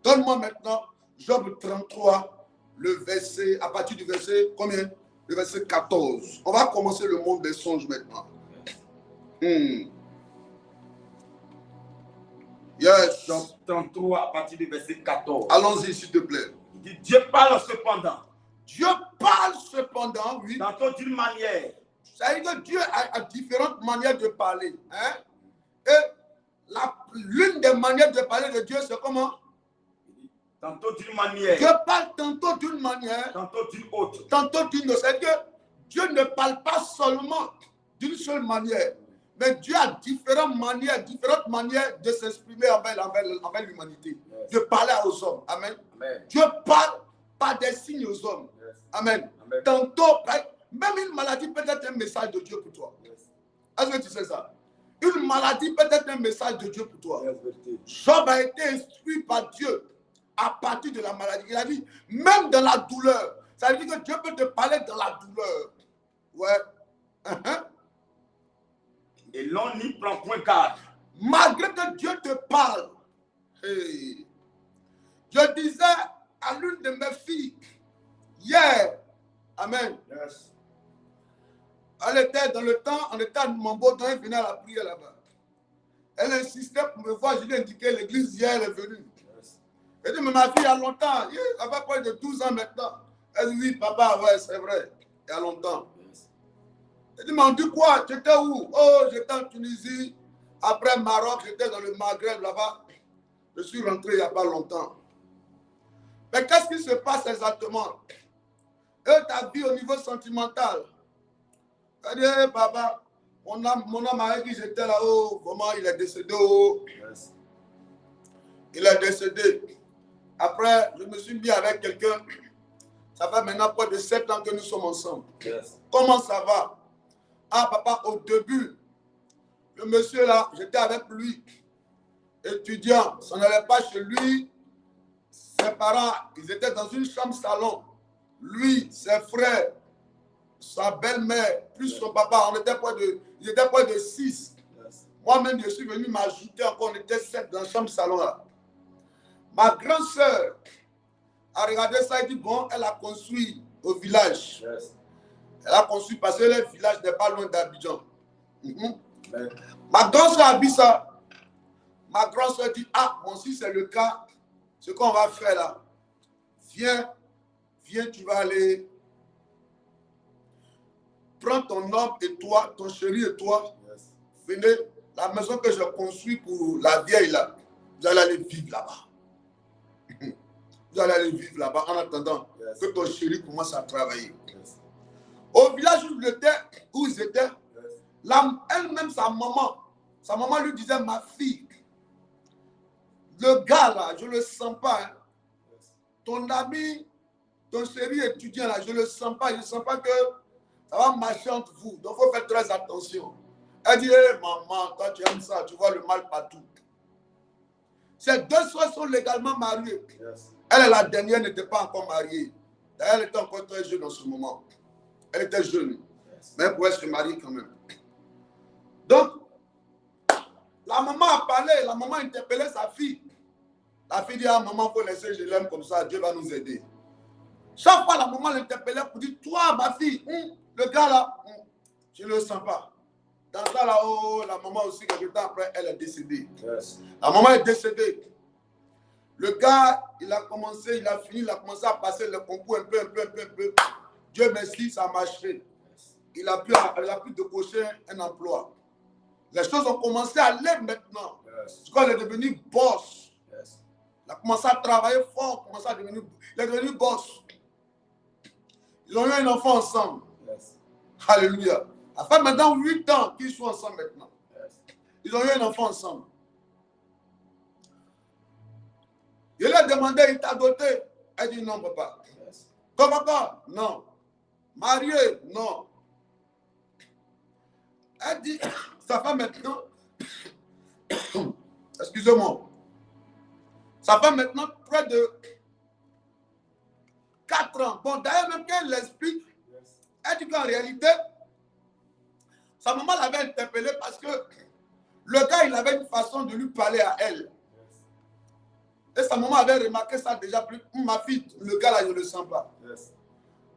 Donne-moi maintenant Job 33, le verset, à partir du verset, combien? Le verset 14. On va commencer le monde des songes maintenant. Yes. Job 33 à partir du verset 14. Allons-y, s'il te plaît. Il dit, Dieu parle cependant, Dieu parle cependant, oui. tantôt d'une manière, Ça veut dire que Dieu a différentes manières de parler. Hein? Et l'une des manières de parler de Dieu, c'est comment? tantôt d'une manière, Dieu parle tantôt d'une manière, tantôt d'une autre. tantôt d'une autre. C'est-à-dire que Dieu ne parle pas seulement d'une seule manière, mais Dieu a différentes manières de s'exprimer envers l'humanité, Yes. de parler aux hommes. Amen. Amen. Dieu parle par des signes aux hommes. Yes. Amen. Amen. Tantôt, même une maladie peut être un message de Dieu pour toi. Yes. Est-ce que tu sais ça? Une maladie peut être un message de Dieu pour toi. Yes, vérité. Job a été instruit par Dieu à partir de la maladie. Il a dit, même dans la douleur, ça veut dire que Dieu peut te parler dans la douleur. Ouais. Et l'on n'y prend point garde. Malgré que Dieu te parle. Hey. Je disais à l'une de mes filles hier, amen. Yes. Elle était dans le temps, on était à Mambo, donc elle venait à la prière là-bas. Elle insistait pour me voir, je lui ai indiqué l'église hier, elle est venue. Yes. Elle dit, mais ma fille, il y a longtemps, elle va pas de 12 ans maintenant. Elle dit, oui, papa, ouais, c'est vrai, il y a longtemps. Yes. Elle dit, mais on dit quoi? Tu étais où? Oh, j'étais en Tunisie, après Maroc, j'étais dans le Maghreb là-bas. Je suis rentré il n'y a pas longtemps. Mais qu'est-ce qui se passe exactement? Et ta vie au niveau sentimental. Elle dit, hey, papa, mon homme avec qui j'étais là-haut, comment il est décédé? Oh. Yes. Il est décédé. Après, je me suis mis avec quelqu'un. Ça fait maintenant près de 7 ans que nous sommes ensemble. Yes. Comment ça va? Ah, papa, au début, le monsieur là, j'étais avec lui, étudiant. Ça n'allait pas chez lui. Ses parents, ils étaient dans une chambre salon. Lui, ses frères, sa belle-mère, plus son papa, ils étaient près de 6. Yes. Moi-même, je suis venu m'ajouter encore, on était 7 dans la chambre salon là. Ma grande sœur a regardé ça et dit, bon, elle a construit au village. Yes. Elle a construit parce que le village n'est pas loin d'Abidjan. Amen. Ma grande sœur a vu ça. Ma grande sœur dit, ah, bon, si c'est le cas, ce qu'on va faire là, viens viens, tu vas aller prendre ton homme et toi, ton chéri et toi. Yes. Venez, la maison que je construis pour la vieille là, vous allez aller vivre là-bas. Vous allez aller vivre là-bas en attendant que ton chéri commence à travailler. Yes. Au village où ils étaient, elle-même, sa maman lui disait, ma fille, le gars là, je ne le sens pas. Hein. Ton ami, ton chéri étudiant là, je ne le sens pas. Je ne sens pas que ça va marcher entre vous. Donc, il faut faire très attention. Elle dit, hey, maman, toi tu aimes ça, tu vois le mal partout. Ces deux soeurs sont légalement mariées. Yes. Elle, la dernière, n'était pas encore mariée. D'ailleurs, elle était encore très jeune en ce moment. Elle était jeune. Yes. Mais elle pouvait se marier quand même. Donc, la maman a parlé, la maman a interpellé sa fille. La fille dit, ah maman, il faut laisser, je l'aime comme ça, Dieu va nous aider. Chaque fois, la maman l'interpellait pour dire, toi, ma fille, le gars là, je ne le sens pas. Dans ça là, oh, la maman aussi, quelque temps après, elle est décédée. Yes. La maman est décédée. Le gars, il a fini, il a commencé à passer le concours un peu. Dieu merci, ça a marché. Il a pu décocher un emploi. Les choses ont commencé à aller maintenant. Yes. Parce qu'il est devenu boss. Yes. Il a commencé à travailler fort, il est devenu boss. Ils ont eu un enfant ensemble. Yes. Alléluia. Ça fait maintenant 8 ans qu'ils sont ensemble maintenant. Yes. Ils ont eu un enfant ensemble. Il lui a demandé, il t'a doté. Elle dit non, papa. Yes. Ton papa? Non. Marié? Non. Elle dit, ça fait maintenant, excusez-moi, ça fait maintenant près de 4 ans. Bon, d'ailleurs, même quand elle l'explique, Yes. elle dit qu'en réalité, sa maman l'avait interpellé parce que le gars, il avait une façon de lui parler à elle. Et sa maman avait remarqué ça déjà plus. Ma fille, le gars là, je ne le sens pas. Yes.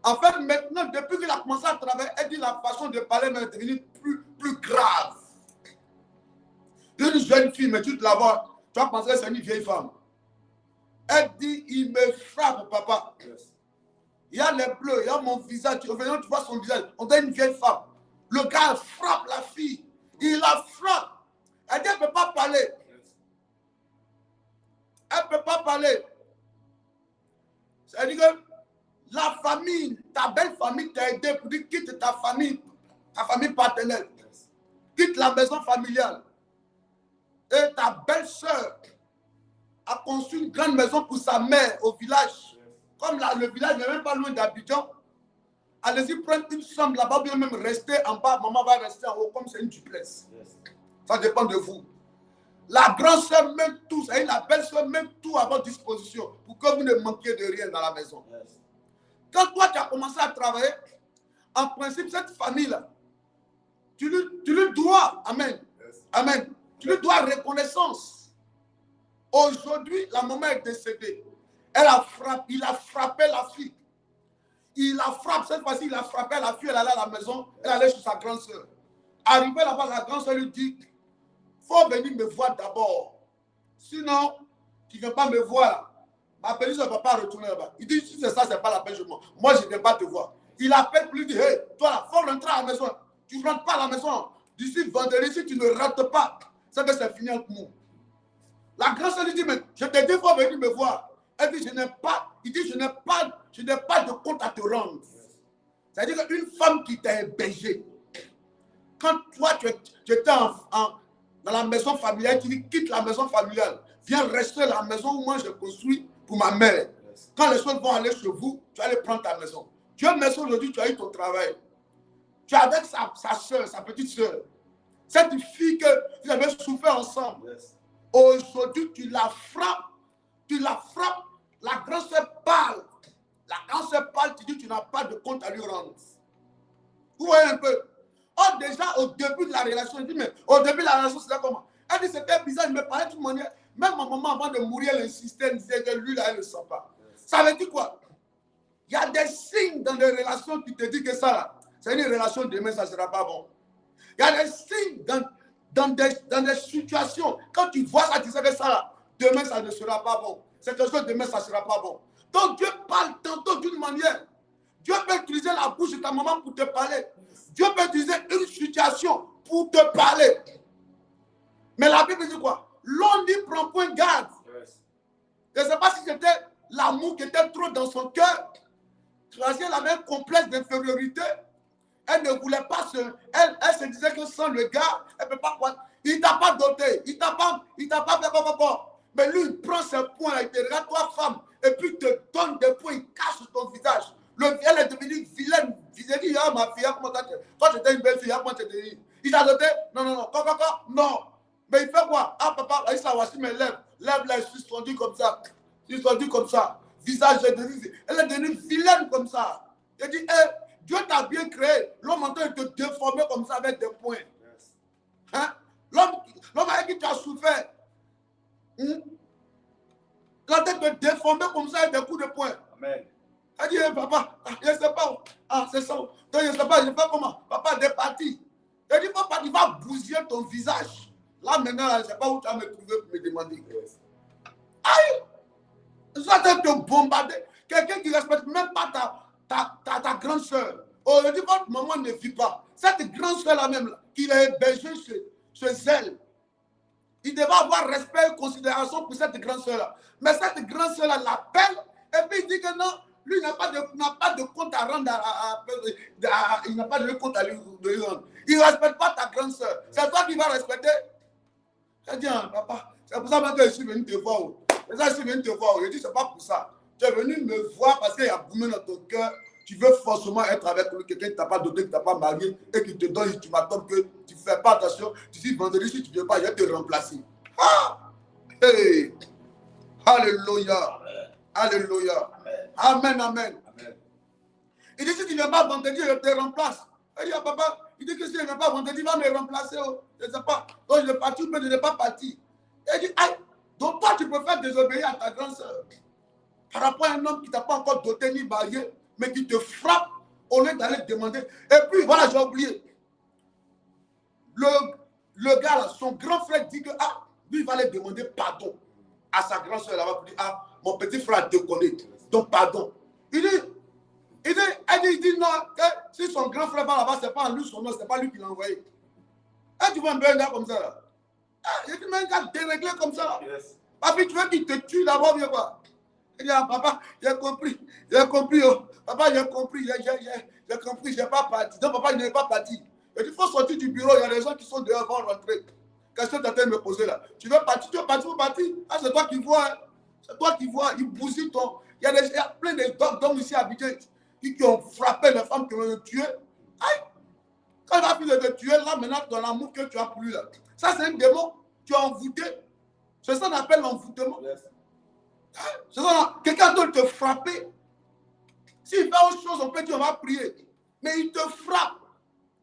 En fait, maintenant, depuis qu'il a commencé à travailler, elle dit la façon de parler est devenue plus grave. Une jeune fille, mais tu te la vois, tu vas penser que c'est une vieille femme. Elle dit, il me frappe, papa. Yes. Il y a les bleus, il y a mon visage. Tu vois son visage. On dirait une vieille femme. Le gars frappe la fille. Il la frappe. Elle dit, elle ne peut pas parler. Yes. Elle ne peut pas parler. C'est-à-dire que la famille, ta belle famille t'a aidé pour dire quitte ta famille paternelle. Yes. Quitte la maison familiale. Et ta belle-sœur a construit une grande maison pour sa mère au village. Yes. Comme là, le village n'est même pas loin d'Abidjan. Allez-y prendre une chambre là-bas, bien même rester en bas. Maman va rester en haut comme c'est une duplex. Yes. Ça dépend de vous. La grande sœur met tout, et la belle-sœur met tout à votre disposition pour que vous ne manquiez de rien dans la maison. Yes. Quand toi, tu as commencé à travailler, en principe, cette famille-là, tu lui dois, amen, Yes. amen, tu lui dois reconnaissance. Aujourd'hui, la maman est décédée. Il a frappé la fille. Il la frappe, cette fois-ci, il a frappé la fille, elle allait à la maison, elle allait chez sa grande sœur. Arrivé là-bas, la grande sœur lui dit, il faut venir me voir d'abord. Sinon, tu ne viens pas me voir. Ma police ne va pas retourner là-bas. Il dit, si c'est ça, ce n'est pas la peine, moi, je ne viens pas te voir. Il appelle pour lui dire, hey, toi là, il faut rentrer à la maison. Tu ne rentres pas à la maison. D'ici vendredi, si tu ne rentres pas, c'est que c'est fini entre nous. La grande sœur lui dit, mais je te dis, il faut venir me voir. Elle dit, je n'ai pas de compte à te rendre. C'est-à-dire qu'une femme qui t'a hébergé, quand toi, tu étais dans la maison familiale, tu dis, quitte la maison familiale, viens rester à la maison où moi je construis pour ma mère. Yes. Quand les choses vont aller chez vous, tu vas aller prendre ta maison. Dieu merci, aujourd'hui, tu as eu ton travail. Tu es avec sa soeur, sa petite soeur. Cette fille que vous avez souffert ensemble. Yes. Aujourd'hui, tu la frappes, la grande sœur parle. La grande sœur parle, tu dis tu n'as pas de compte à lui rendre. Vous voyez un peu? Oh, déjà, au début de la relation, je dis, mais au début de la relation, c'était comment? Elle dit, c'était bizarre, il me parlait de toute manière. Même ma maman, avant de mourir, elle insistait, elle disait que lui, là, elle ne le sent pas. Ça veut dire quoi? Il y a des signes dans des relations qui te disent que ça, là, c'est une relation, demain, ça ne sera pas bon. Il y a des signes dans des situations. Quand tu vois ça, tu sais que ça, là, demain, ça ne sera pas bon. C'est quelque chose, demain, ça ne sera pas bon. Donc Dieu parle tantôt d'une manière. Dieu peut utiliser la bouche de ta maman pour te parler. Dieu peut utiliser une situation pour te parler. Mais la Bible dit quoi? L'on n'y prend point garde. Je ne sais pas si c'était l'amour qui était trop dans son cœur. Elle avait un complexe d'infériorité. Elle ne voulait pas se... Elle se disait que sans le gars, elle ne peut pas... Il ne t'a pas doté. Il ne t'a pas fait quoi. Mais lui, il prend ses points, il te regarde, toi, femme, et puis il te donne des points, il cache sur ton visage. Elle est devenue vilaine. Il dit, ah, ma fille, comment t'as... Toi, tu étais une belle fille, comment tu t'es dit? Il t'a doté? Non. Non. Mais il fait quoi? Ah, papa, il s'est voici mes lèvres. Lèvres, là, je suis suspendu comme ça. Visage, elle est devenue vilaine comme ça. Il dit, Dieu t'a bien créé. L'homme en train de te déformer comme ça avec des points. Hein? L'homme avec qui tu as souffert. La tête te déformer comme ça avec des coups de poing. Amen. Elle dit, papa, je ne sais pas. Ah, c'est ça. Donc, je ne sais pas comment. Papa est parti. Elle dit, papa, il va bousiller ton visage. Là, maintenant, je ne sais pas où tu vas me trouver pour me demander. Aïe! Ça va te bombarder. Quelqu'un qui ne respecte même pas ta grande soeur. Aujourd'hui, votre maman ne vit pas. Cette grande soeur-là même, là, qui l'a hébergée chez elle. Il devait avoir respect et considération pour cette grande soeur-là. Mais cette grande soeur-là l'appelle et puis il dit que non, lui n'a pas de compte à rendre il n'a pas de compte à lui rendre. Il ne respecte pas ta grande soeur. C'est toi qui vas respecter. Je dis, papa, c'est pour ça que je suis venu te voir. C'est ça que je suis venu te voir. Je dis, c'est pas pour ça. Tu es venu me voir parce qu'il y a boumé dans ton cœur. Tu veux forcément être avec lui, quelqu'un qui ne t'a pas doté, qui ne t'a pas marié, et qui te donne, tu m'attends que tu ne fais pas attention. Tu dis, vendredi, si tu ne viens pas, je vais te remplacer. Ah! Hey! Alléluia! Alléluia! Amen, amen. Il dit, si tu ne viens pas vendredi, je te remplace. Il dit, papa, il dit que si je ne viens pas vendredi, il va me remplacer. Oh. Je ne sais pas. Donc, je suis parti, mais je n'ai pas parti. Il dit, aïe, donc toi, tu préfères désobéir à ta grande soeur. Par rapport à un homme qui ne t'a pas encore doté ni marié, mais qui te frappe au lieu d'aller te demander. Et puis, voilà, j'ai oublié. Le gars, là, son grand frère dit que, ah, lui, il va aller demander pardon à sa grande soeur là-bas pour dire, ah, mon petit frère te connaît, donc pardon. Il dit non, si son grand frère va là-bas, ce n'est pas lui son nom, ce n'est pas lui qui l'a envoyé. Et tu vois un peu un gars comme ça là. Il dit, mais un gars déréglé comme ça là. Yes. Papi, tu veux qu'il te tue d'abord, viens quoi. Il dit, ah, papa, j'ai compris, oh. Papa, j'ai compris, j'ai compris, je n'ai pas parti. Donc, papa, il n'est pas parti. Il faut sortir du bureau, il y a des gens qui sont dehors, vont rentrer. Qu'est-ce que tu as de me poser là? Tu veux partir, Ah, c'est toi qui vois, hein. C'est toi qui vois, il bousille ton... Il y a plein d'hommes ici habités qui ont frappé les femmes qui ont tué. Aïe! Quand il va finir de te tuer, là, maintenant, ton amour que tu as pour lui, là. Ça, c'est un démon. Tu as envoûté. C'est ça qu'on appelle l'envoûtement. Yes. C'est ça, quelqu'un doit te frapper. S'il fait autre chose, on peut dire on va prier. Mais il te frappe.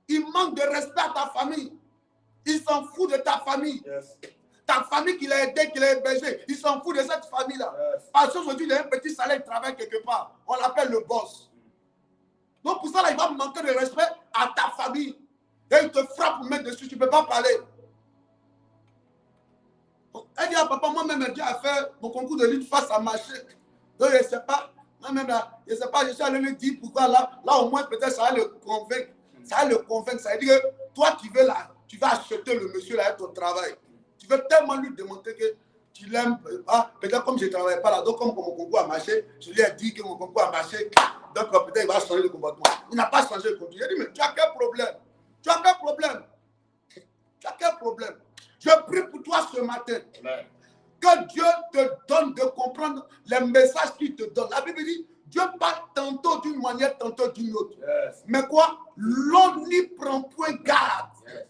Il manque de respect à ta famille. Il s'en fout de ta famille. Yes. Ta famille qui l'a aidé, qui l'a hébergé. Il s'en fout de cette famille-là. Yes. Parce qu'aujourd'hui, il a un petit salaire, il travaille quelque part. On l'appelle le boss. Donc pour ça, là, il va manquer de respect à ta famille. Et il te frappe pour mettre dessus. Tu ne peux pas parler. Elle dit à papa, moi-même, j'ai à faire mon concours de lutte face à marché. Donc je ne sais pas. Moi-même, là, je ne sais pas, je suis allé lui dire pourquoi là au moins, peut-être, ça va le convaincre. Ça va le convaincre. Ça veut dire que toi, tu vas acheter le monsieur là avec ton travail. Tu veux tellement lui démontrer que tu l'aimes. Ah, peut-être comme je ne travaille pas là, donc comme mon concours a marché, je lui ai dit que mon concours a marché. Donc peut-être il va changer de comportement. Il n'a pas changé de comportement. J'ai dit, mais tu as quel problème? Tu as quel problème? Tu as quel problème? Je prie pour toi ce matin. Amen. Que Dieu te donne de comprendre les messages qu'il te donne. La Bible dit, Dieu parle tantôt d'une manière, tantôt d'une autre. Yes. Mais quoi? L'on n'y prend point garde. Yes.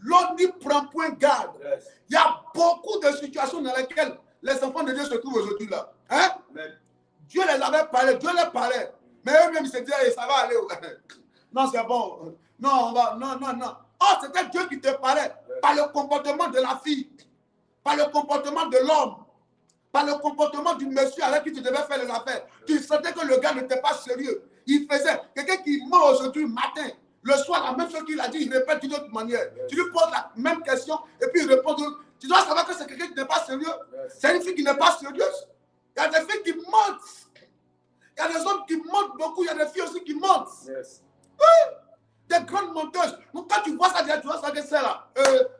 L'on n'y prend point garde. Yes. Il y a beaucoup de situations dans lesquelles les enfants de Dieu se trouvent aujourd'hui là. Hein? Dieu les avait parlé, Dieu les parlait. Mais eux-mêmes se disaient, ça va aller. Non, c'est bon. Non, on va. Non. Oh, c'était Dieu qui te parlait. Par le comportement de la fille. Par le comportement de l'homme. Par le comportement du monsieur avec qui tu devais faire les affaires. Tu sentais que le gars n'était pas sérieux. Il faisait. Quelqu'un qui ment aujourd'hui matin. Le soir, la même chose qu'il a dit, il répète d'une autre manière. Yes. Tu lui poses la même question et puis il répond. Tu dois savoir que c'est quelqu'un qui n'est pas sérieux. Yes. C'est une fille qui n'est pas sérieuse. Il y a des filles qui mentent. montent beaucoup, il y a des filles aussi qui montent. Yes. Des grandes monteuses. Donc quand tu vois ça, tu vois ça que c'est là.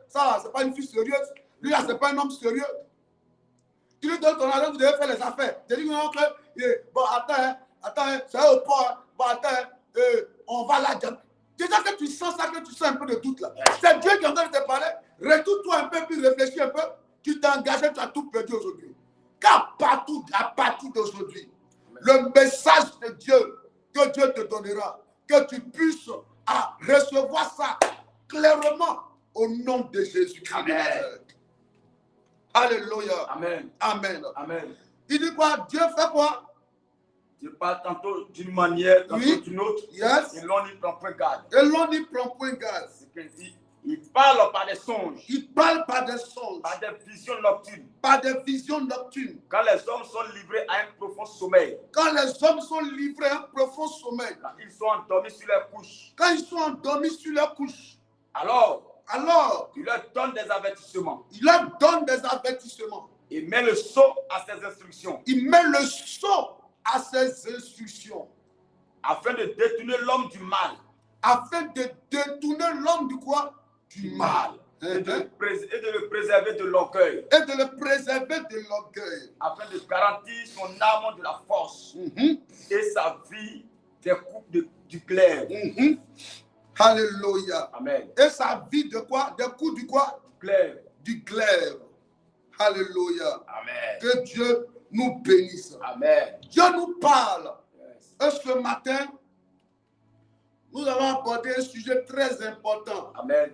Ça là, c'est pas une fille sérieuse. Lui là, c'est pas un homme sérieux. Tu lui donnes ton argent, vous devez faire les affaires. Tu dis non, bon, attends, c'est au port. Bon, attends, on va là. Déjà que tu sens ça, que tu sens un peu de doute là. C'est Dieu qui est en train de te parler. Retourne-toi un peu, puis réfléchis un peu. Tu t'es engagé, tu as tout perdu aujourd'hui. Car partout, à partir d'aujourd'hui, le message de Dieu que Dieu te donnera, que tu puisses recevoir ça clairement au nom de Jésus-Christ. Amen. Alléluia. Amen. Amen. Amen. Il dit quoi? Dieu fait quoi? Dieu parle tantôt d'une manière, tantôt d'une autre. Yes. Et l'on n'y prend point garde. Et l'on n'y prend point garde. C'est qu'il dit, il parle par des songes. Il parle par des songes. Par des visions nocturnes. Par des visions nocturnes. Quand les hommes sont livrés à un profond sommeil. Quand les hommes sont livrés à un profond sommeil. Quand ils sont endormis sur leurs couches. Quand ils sont endormis sur leurs couches. Alors, il leur donne des avertissements. Il leur donne des avertissements. Il met le sceau à ses instructions. Il met le sceau à ses instructions. Afin de détourner l'homme du mal. Afin de détourner l'homme du quoi? Du mal. Et de le préserver de l'orgueil. Et de le préserver de l'orgueil. Afin de garantir son âme de la force. Et sa vie des coups du clair. Alléluia. Amen. Et sa vie de quoi? Des coups du quoi? Clair. Du clair. Alléluia. Amen. Que Dieu nous bénisse. Amen. Dieu nous parle. Yes. Et ce matin, nous allons aborder un sujet très important. Amen.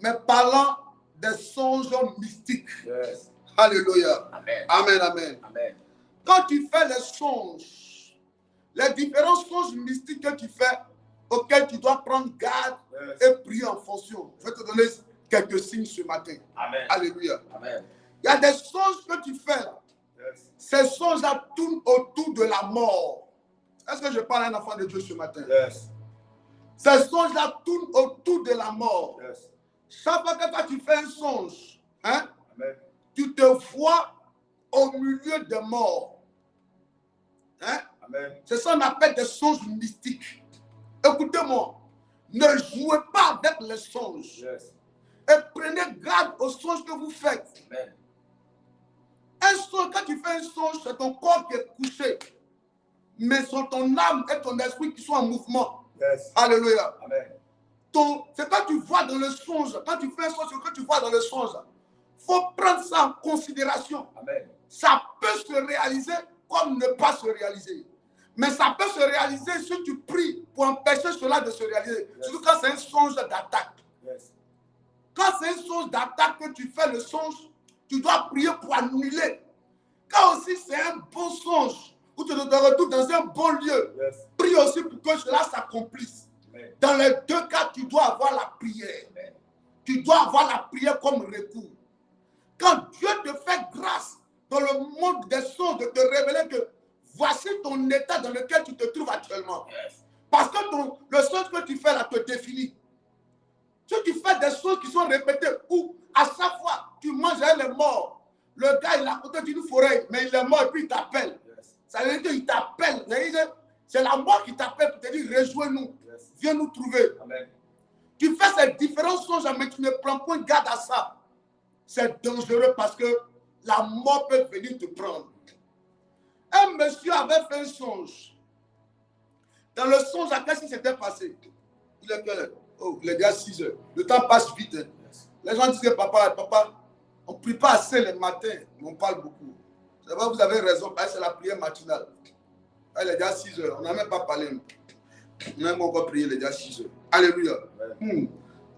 Mais parlant des songes mystiques. Yes. Alléluia. Amen. Amen, amen. Amen. Quand tu fais les songes, les différents songes mystiques que tu fais, auxquels tu dois prendre garde et prier en fonction. Je vais te donner quelques signes ce matin. Amen. Alléluia. Amen. Il y a des songes que tu fais là. Yes. Ces songes-là tournent autour de la mort. Est-ce que je parle à un enfant de Dieu ce matin? Yes. Ces songes-là tournent autour de la mort. Yes. Chaque fois que toi, tu fais un songe, hein, Amen. tu te vois au milieu des morts. Hein? Amen. C'est ça qu'on appelle des songes mystiques. Écoutez-moi, ne jouez pas avec les songes. Yes. Et prenez garde aux songes que vous faites. Amen. Un songe, quand tu fais un songe, c'est ton corps qui est couché. Mais c'est ton âme et ton esprit qui sont en mouvement. Yes. Alléluia. Amen. C'est quand tu vois dans le songe, quand tu fais un songe, ce que tu vois dans le songe, il faut prendre ça en considération. Amen. Ça peut se réaliser comme ne pas se réaliser. Mais ça peut se réaliser si tu pries pour empêcher cela de se réaliser. Yes. Surtout quand c'est un songe d'attaque. Yes. Quand c'est un songe d'attaque que tu fais le songe, tu dois prier pour annuler. Quand aussi c'est un bon songe, où tu te retrouves dans un bon lieu, Yes. prie aussi pour que cela s'accomplisse. Amen. Dans les deux cas, tu dois avoir la prière. Amen. Tu dois avoir la prière comme recours. Quand Dieu te fait grâce dans le monde des songes, de te révéler que voici ton état dans lequel tu te trouves actuellement. Yes. Parce que le songe que tu fais là te définit. Si tu fais des choses qui sont répétées, où à chaque fois tu manges avec les morts, le gars il est à côté d'une forêt, mais il est mort et puis il t'appelle. Yes. Ça veut dire qu'il t'appelle. C'est la mort qui t'appelle pour te dire rejoins-nous, Yes. viens nous trouver. Amen. Tu fais ces différents songes, mais tu ne prends point garde à ça. C'est dangereux parce que la mort peut venir te prendre. Un monsieur avait fait un songe. Dans le songe, qu'est-ce qui s'était passé? Il est quelle heure? Oh, il est déjà 6 heures. Le temps passe vite. Hein. Yes. Les gens disent que papa, on ne prie pas assez le matin, mais on parle beaucoup. C'est vrai, vous avez raison, parce que c'est la prière matinale. Là, il est déjà 6 heures. On n'a même pas parlé. On n'a même encore prié, il est déjà 6 heures. Alléluia.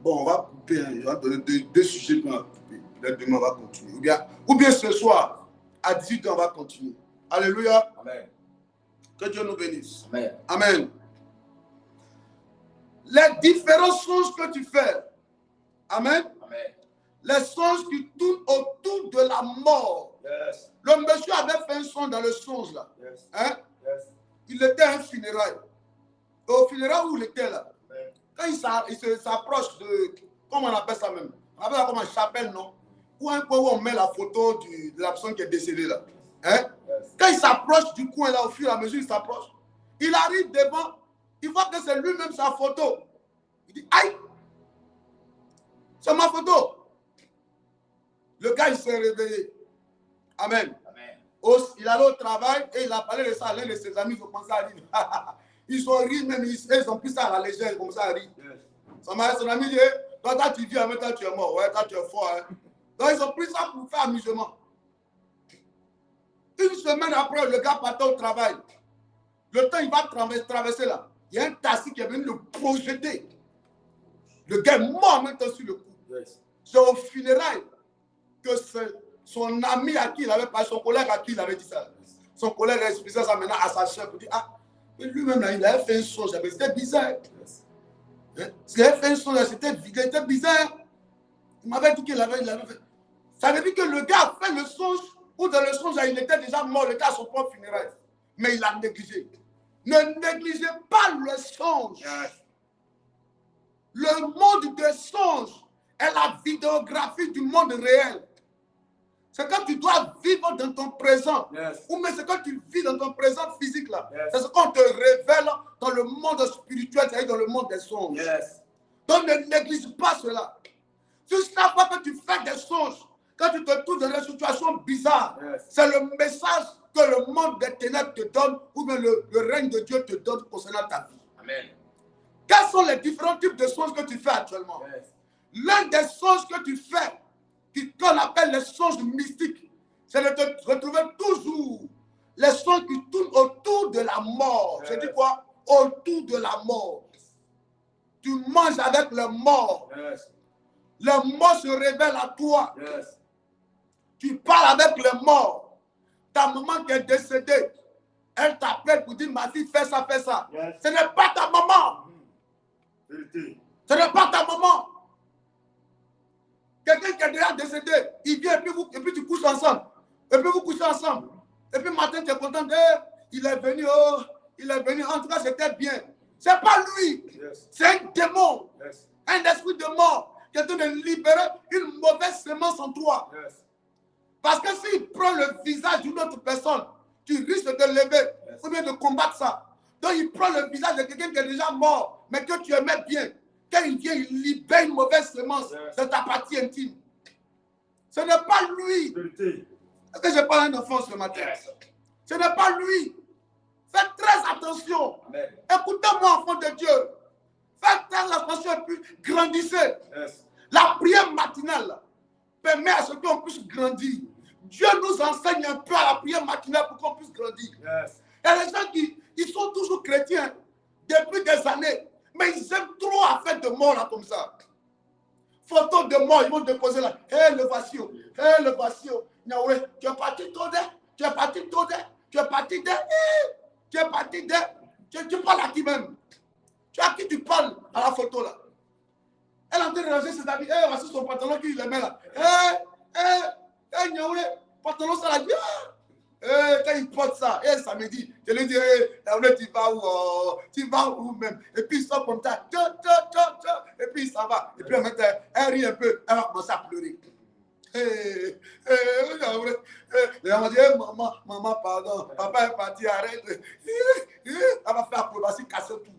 Bon, on va couper. Hein. Je vais donner deux sujets qu'on va couper. Peut-être demain, on va continuer. Ou bien ce soir, à 18h, on va continuer. Alléluia. Amen. Que Dieu nous bénisse. Amen. Amen. Les différents songes que tu fais. Amen. Amen. Les songes qui tournent autour de la mort. Yes. Le monsieur avait fait un songe dans le songe là. Yes. Hein? Yes. Il était à un funérail. Et au funérail où il était là, Amen. quand il s'approche de, comment on appelle ça même? On appelle ça comme une chapelle, non? Ou un coin où on met la photo de la personne qui est décédée là. Hein? Yes. Quand il s'approche du coin là, au fur et à mesure il s'approche, Il arrive devant, il voit que c'est lui-même sa photo. Il dit, aïe, c'est ma photo. Le gars, il s'est réveillé. Amen. Il allait au travail et il a parlé de ça à l'un de ses amis. Ils ont commencé à rire. Ils ont ri, même ils ont pris ça à la légère. Ils ont commencé à rire. Son ami dit, toi, tu vis, mais toi, tu es mort. Ouais, toi, tu es fort. Hein. Donc, ils ont pris ça pour faire amusement. Une semaine après, le gars partait au travail. Le temps, il va traverser là. Il y a un taxi qui est venu le projeter. Le gars est mort maintenant sur le coup. C'est au funérail que son ami à qui il avait parlé, son collègue à qui il avait dit ça. Son collègue a expliqué ça maintenant à sa chef. Il dit, ah, lui-même, il avait fait un songe. C'était bizarre. Hein? Il avait fait un songe, c'était bizarre. Il m'avait dit qu'il avait fait. Ça veut dire que le gars a fait le songe, ou dans le songe, il était déjà mort, le gars à son propre funérail. Mais il a négligé. Ne négligez pas le songe. Le monde des songes est la vidéographie du monde réel. C'est quand tu dois vivre dans ton présent. Ou mais c'est quand tu vis dans ton présent physique là. C'est ce qu'on te révèle dans le monde spirituel, c'est-à-dire dans le monde des songes. Donc ne néglige pas cela. Tu ne sais pas que tu fais des songes. Quand tu te trouves dans des situations bizarres, c'est le message que le monde des ténèbres te donne ou bien le règne de Dieu te donne concernant ta vie. Amen. Quels sont les différents types de songes que tu fais actuellement? L'un des songes que tu fais, qu'on appelle les songes mystiques, c'est de te retrouver toujours les songes qui tournent autour de la mort. Je dis quoi? Autour de la mort. Tu manges avec le mort. Le mort se révèle à toi. Tu parles avec le mort. Ta maman qui est décédée, elle t'appelle pour dire, ma fille, fais ça, fais ça. Ce n'est pas ta maman. Ce n'est pas ta maman. Quelqu'un qui est déjà décédé, il vient et puis tu couches ensemble. Et puis vous couchez ensemble. Et puis matin, tu es content. Il est venu, oh, il est venu. En tout cas, c'était bien. Ce n'est pas lui. C'est un démon. Un esprit de mort qui est en train de libérer une mauvaise semence en toi. Parce que s'il prend le visage d'une autre personne, tu risques de te lever ou bien de combattre ça. Donc il prend le visage de quelqu'un qui est déjà mort, mais que tu aimais bien. Quand il vient, il libère une mauvaise semence de ta partie intime. Ce n'est pas lui. Est-ce que je parle à un enfant ce matin? Ce n'est pas lui. Faites très attention. Écoutez-moi, enfant de Dieu. Faites très attention et puis grandissez. La prière matinale permet à ce qu'on puisse grandir. Dieu nous enseigne un peu à la prière matinale pour qu'on puisse grandir. Il y a des gens qui ils sont toujours chrétiens depuis des années, mais ils aiment trop à faire de mort là comme ça. Photo de mort, ils vont déposer là. Hé, le voici. Hé, le voici. Tu es parti tout de. Tu es parti tout de. Tu es parti de. Tu es parti de. Tu parles à qui même? Tu as qui tu parles à la photo là? Elle est en train de ranger ses habits. Hé, voici son pantalon qui le met là. Hé, Nyaoulé, pantalon ça la dit. Quand il porte ça, ça me dit, je lui dis, tu vas où? Tu vas où même? Et puis il sort comme ça, et puis il s'en va. Et puis elle rit un peu, elle va commencer à pleurer. Elle m'a dit, maman, pardon, papa est parti, arrête. Elle va faire acrobatie, casser tout.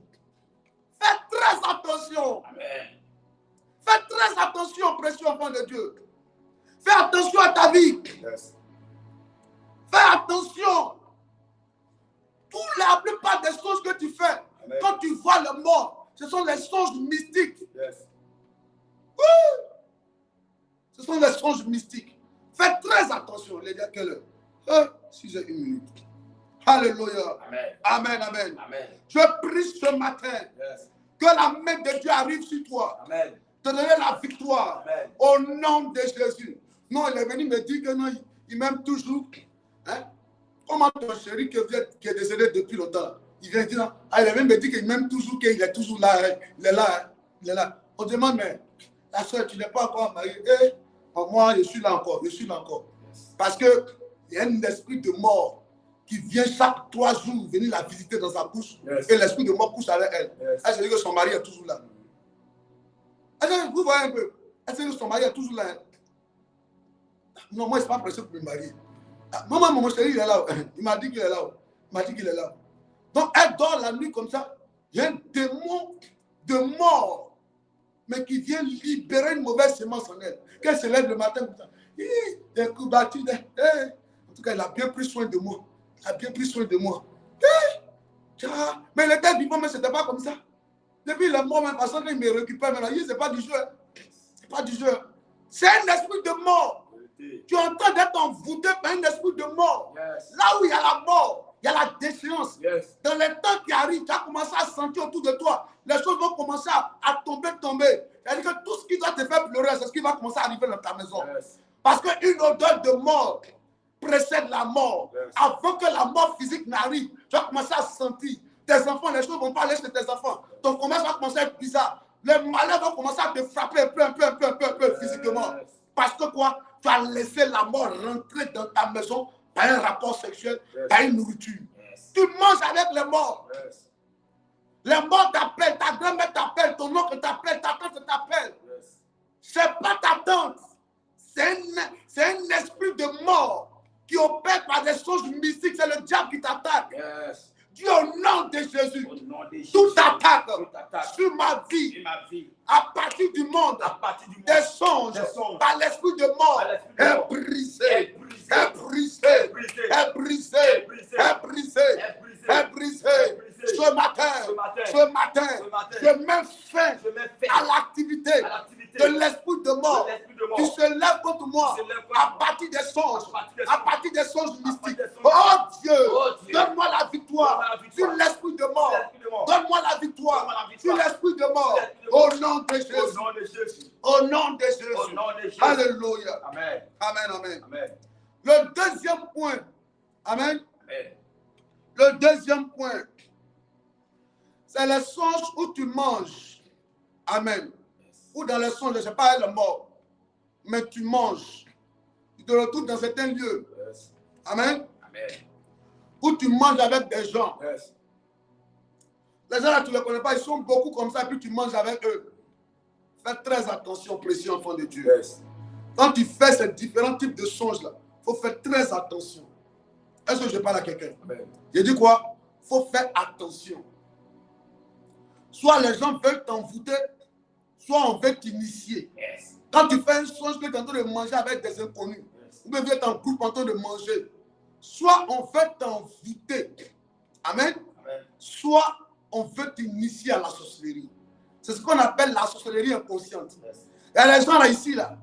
Faites très attention. Amen. Faites très attention, précieux enfant de Dieu. Fais attention à ta vie. Fais attention. La plupart des choses que tu fais, amen, quand tu vois le mort, ce sont les songes mystiques. Ce sont les songes mystiques. Fais très attention, les gars, quelle heure? Si j'ai une minute. Alléluia. Amen. Amen, amen. Amen. Je prie ce matin que la main de Dieu arrive sur toi. Amen. Te donner la victoire. Amen. Au nom de Jésus. Non, il est venu me dire que non, il m'aime toujours. Hein? Comment ton chéri qui est décédé depuis longtemps, il vient dire, il est venu me dire qu'il m'aime toujours, qu'il est toujours là. Il est là. Il est là. On demande, mais la soeur, tu n'es pas encore mariée. Moi, je suis là encore. Je suis là encore. Parce qu'il y a un esprit de mort qui vient chaque 3 jours venir la visiter dans sa couche. Et l'esprit de mort couche avec elle. Elle se dit que son mari est toujours là. Vous voyez un peu. Elle se dit que son mari est toujours là. Non, moi, je ne suis pas pressé pour me marier. Maman, mon chéri, il est là. Il m'a dit qu'il est là. Il m'a dit qu'il est là. Donc, elle dort la nuit comme ça. Il y a un démon de mort, mais qui vient libérer une mauvaise semence en elle. Qu'elle se lève le matin comme ça. Des coups battus. En tout cas, elle a bien pris soin de moi. Elle a bien pris soin de moi. Mais il était vivant, mais ce n'était pas comme ça. Depuis il est mort, même parce qu'il me récupère maintenant. Ce n'est pas du jeu. Ce n'est pas du jeu. C'est un esprit de mort. Tu es en train d'être envoûté par un esprit de mort. Yes. Là où il y a la mort, il y a la déchéance. Yes. Dans les temps qui arrivent, tu as commencé à sentir autour de toi. Les choses vont commencer à tomber. C'est-à-dire que tout ce qui doit te faire pleurer, c'est ce qui va commencer à arriver dans ta maison. Yes. Parce qu'une odeur de mort précède la mort. Yes. Avant que la mort physique n'arrive, tu vas commencer à sentir. Tes enfants, les choses ne vont pas aller chez tes enfants. Ton commerce va commencer à être bizarre. Les malheurs vont commencer à te frapper un peu physiquement. Yes. Parce que quoi? Tu as laissé la mort rentrer dans ta maison par un rapport sexuel, Yes. par une nourriture. Yes. Tu manges avec les morts. Yes. Les morts t'appellent, ta grand-mère t'appelle, ton oncle t'appelle, ta tante t'appelle. Yes. C'est pas ta tante. C'est un esprit de mort qui opère par des choses mystiques. C'est le diable qui t'attaque. Yes. Dis au nom de Jésus, Au nom de Jésus. toute attaque Toute attaque sur ma vie, sur ma vie, à partir du monde, à partir du des monde, songes, des songes, par l'esprit de mort, par l'esprit de est mort, brisé, est brisé, est brisé, est brisé, est brisé, est brisé, est brisé, est brisé, est brisé. est brisé. Ce matin, je mets fin je mets fin à l'activité à l'activité de l'esprit de mort de l'esprit de mort qui se lève contre moi qui se lève contre à moi. partir des songes, À à partir des songes partir mystiques. des songes. Oh Dieu, Oh Dieu, donne-moi la victoire donne-moi la victoire sur l'esprit de mort. sur l'esprit de mort. Donne-moi la Donne-moi victoire la victoire sur l'esprit de mort. sur l'esprit de mort. Au nom de Au Jésus. nom de Jésus. Au nom de Au Jésus. nom de Jésus. Alléluia. Amen. Amen, amen. Amen. Le deuxième point. Amen. Amen. Le deuxième point. C'est les songes où tu manges. Amen. Ou dans les songes, je ne sais pas, elle est morte. Mais tu manges. Tu te retrouves dans certains lieux. Yes. Amen. Amen. Où tu manges avec des gens. Yes. Les gens là, tu ne les connais pas, ils sont beaucoup comme ça, puis tu manges avec eux. Fais très attention, précieux enfant de Dieu. Yes. Quand tu fais ces différents types de songes-là, il faut faire très attention. Est-ce que je parle à quelqu'un? Amen. J'ai dit quoi? Il faut faire attention. Soit les gens veulent t'envoûter, soit on veut t'initier. Yes. Quand tu fais un songe que tu es en train de manger avec des inconnus, Yes. ou bien tu es en groupe en train de manger, soit on veut t'envoûter. Amen. Amen. Soit on veut t'initier à la sorcellerie. C'est ce qu'on appelle la sorcellerie inconsciente. Yes. Il y a les gens là ici, là,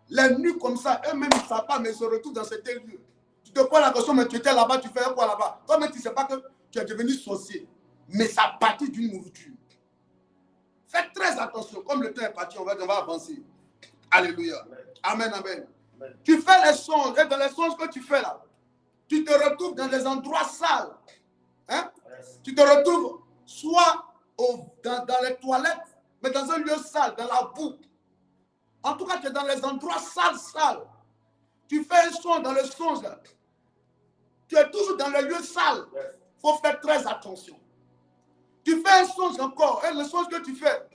les nuits comme ça, eux-mêmes ils ne savent pas, mais ils se retrouvent dans certains lieux. Tu te poses la question, mais tu étais là-bas, tu fais quoi là-bas? Toi-même, tu ne sais pas que tu es devenu sorcier. Mais ça partit d'une nourriture. Faites très attention. Comme le temps est parti, on va avancer. Alléluia. Amen, amen. Amen. Tu fais les songes, et dans les songes que tu fais là, tu te retrouves dans des endroits sales. Hein? Yes. Tu te retrouves soit dans les toilettes, mais dans un lieu sale, dans la boue. En tout cas, tu es dans les endroits sales. Tu fais un songe dans le songe là. Tu es toujours dans les lieux sales. Yes. Il faut faire très attention. Tu fais un songe encore, et le songe que tu fais,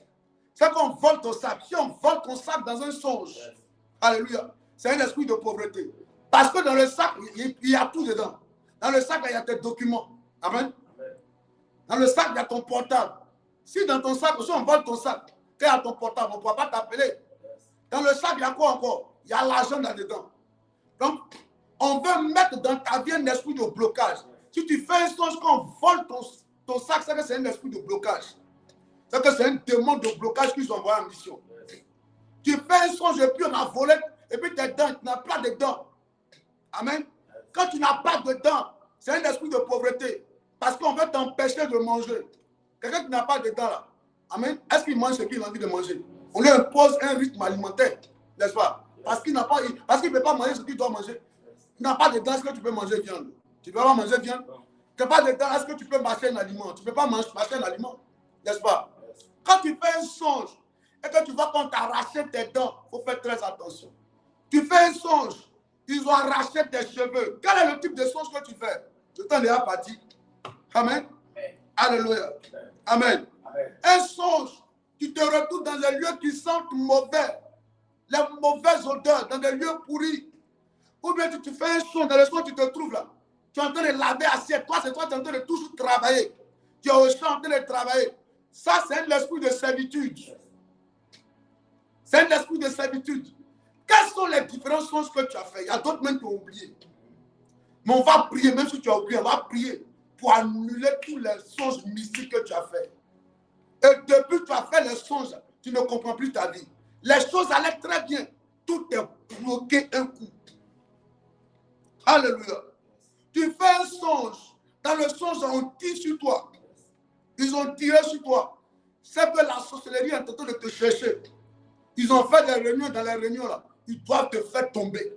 c'est qu'on vole ton sac. Si on vole ton sac dans un songe, Yes. alléluia, c'est un esprit de pauvreté. Parce que dans le sac, il y a tout dedans. Dans le sac, il y a tes documents. Amen. Amen. Dans le sac, il y a ton portable. Si dans ton sac, si on vole ton sac, tu as ton portable, on ne pourra pas t'appeler. Yes. Dans le sac, il y a quoi encore? Il y a l'argent là-dedans. Donc, on veut mettre dans ta vie un esprit de blocage. Si tu fais un songe qu'on vole ton sac, c'est que c'est un esprit de blocage. C'est que c'est un démon de blocage qu'ils ont envoyé en mission. Yes. Tu fais un songe et puis on a volé, et puis tes dents, tu n'as pas de dents. Amen. Quand tu n'as pas de dents, c'est un esprit de pauvreté. Parce qu'on veut t'empêcher de manger. Quelqu'un qui n'a pas de dents là, amen, est-ce qu'il mange ce qu'il a envie de manger? On lui impose un rythme alimentaire, n'est-ce pas? Parce qu'il n'a pas, parce qu'il ne peut pas manger ce qu'il doit manger. Tu n'as pas de dents, est-ce que tu peux manger viande? Tu ne peux pas manger viande? Tu n'as pas de dents, est-ce que tu peux mâcher un aliment? Tu ne peux pas mâcher un aliment, n'est-ce pas? Quand tu fais un songe et que tu vois qu'on t'arrache tes dents, il faut faire très attention. Tu fais un songe, ils ont arraché tes cheveux. Quel est le type de songe que tu fais? Le temps est parti. Amen. Alléluia. Amen. Amen. Un songe, tu te retrouves dans des lieux qui sentent mauvais, les mauvaises odeurs, dans des lieux pourris. Ou bien tu fais un songe, dans le songe tu te trouves là. Tu es en train de laver assiette. Toi, c'est toi qui es en train de toujours travailler. Tu es aussi en train de travailler. Ça, c'est un esprit de servitude. C'est un esprit de servitude. Quels sont les différents songes que tu as fait? Il y a d'autres même qui ont oublié. Mais on va prier, même si tu as oublié, on va prier pour annuler tous les songes mystiques que tu as fait. Et depuis que tu as fait les songes, tu ne comprends plus ta vie. Les choses allaient très bien. Tout est bloqué un coup. Alléluia. Tu fais un songe. Dans le songe, on tire sur toi. Ils ont tiré sur toi. C'est que la sorcellerie est en train de te chercher. Ils ont fait des réunions. Dans les réunions, là, ils doivent te faire tomber.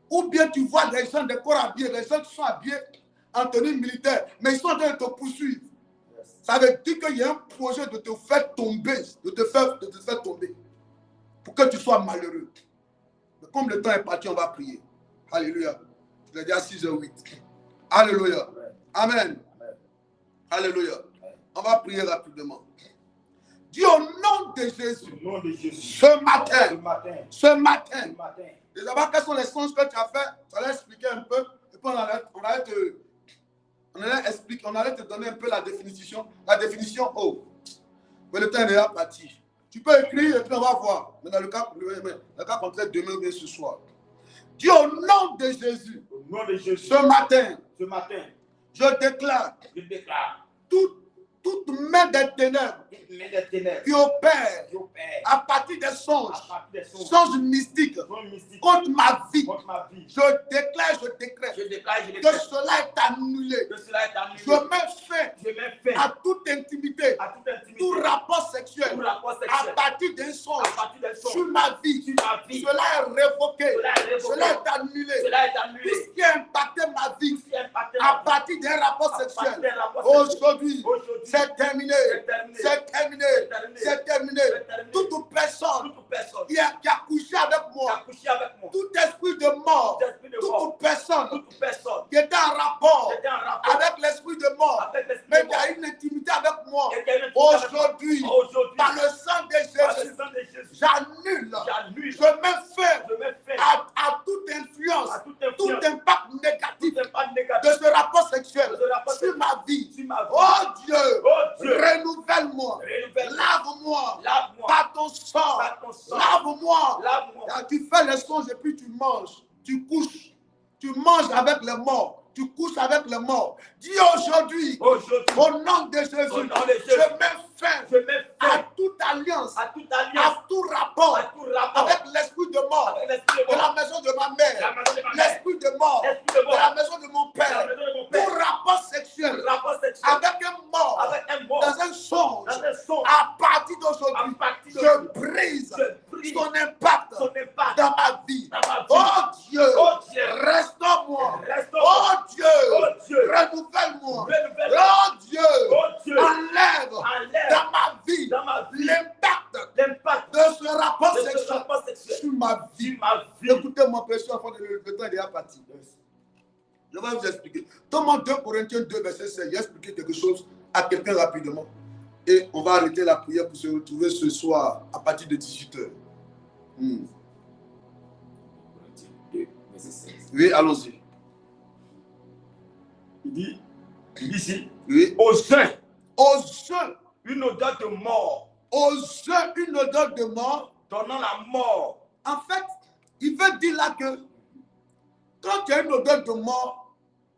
Ou bien tu vois des gens, des corps habillés, des gens qui sont habillés en tenue militaire, mais ils sont en train de te poursuivre. Ça veut dire qu'il y a un projet de te faire tomber, de te faire tomber, pour que tu sois malheureux. Mais comme le temps est parti, on va prier. Alléluia. Je l'ai dit à 6h08. Alléluia. Amen. Alléluia. On va prier rapidement. Dis au nom de Jésus. Ce matin. D'abord, quels sont les songes que tu as fait? Ça allait expliquer un peu. Et puis on allait te donner un peu la définition. La définition, mais le temps est déjà parti. Tu peux écrire et puis on va voir. Mais dans le cas contraire, demain ou bien ce soir. Dis au nom de Jésus. Ce matin. Je déclare. Toute main des ténèbres qui opère à partir des songes mystiques contre ma vie. Je déclare, je décrète que cela est annulé. Je mets fin à toute intimité, tout rapport sexuel à partir d'un songe sur ma vie. Cela est révoqué, cela est annulé. Tout ce qui a impacté ma vie à partir d'un rapport sexuel, aujourd'hui, c'est terminé. C'est terminé. C'est terminé. Toute personne qui a couché avec moi, tout esprit de mort, toute personne qui était en rapport avec l'esprit de mort, mais qui a une intimité avec moi, aujourd'hui, par le sang de Jésus, j'annule, je mets fin à toute influence, tout impact négatif de ce rapport sexuel sur ma vie. Oh Dieu, renouvelle-moi, lave-moi par ton sang, lave-moi. Tu fais les songes et puis tu manges, tu couches, tu manges avec les morts, tu couches avec les morts. Dis aujourd'hui, au nom de Jésus, je mets fin à toute alliance, à tout rapport avec l'esprit de mort de la maison de ma mère, l'esprit de mort de la maison de mon père, tout rapport sexuel avec un mort dans un songe. À partir d'aujourd'hui, je brise son impact dans ma vie. Oh Dieu, restaure-moi. Oh Dieu, renouvelle-moi. Oh Dieu, enlève dans ma vie l'impact de ce rapport sexuel sur ma vie. Écoutez-moi, précieux enfant, le temps est déjà parti. Je vais vous expliquer. Thomas 2 Corinthiens 2, verset 16, j'ai expliqué quelque chose à quelqu'un rapidement. Et on va arrêter la prière pour se retrouver ce soir à partir de 18h. Oui, allons-y. Il dit ici, oui. Aux uns, une odeur de mort. Aux uns, une odeur de mort. Donnant la mort. En fait, il veut dire là que quand tu as une odeur de mort,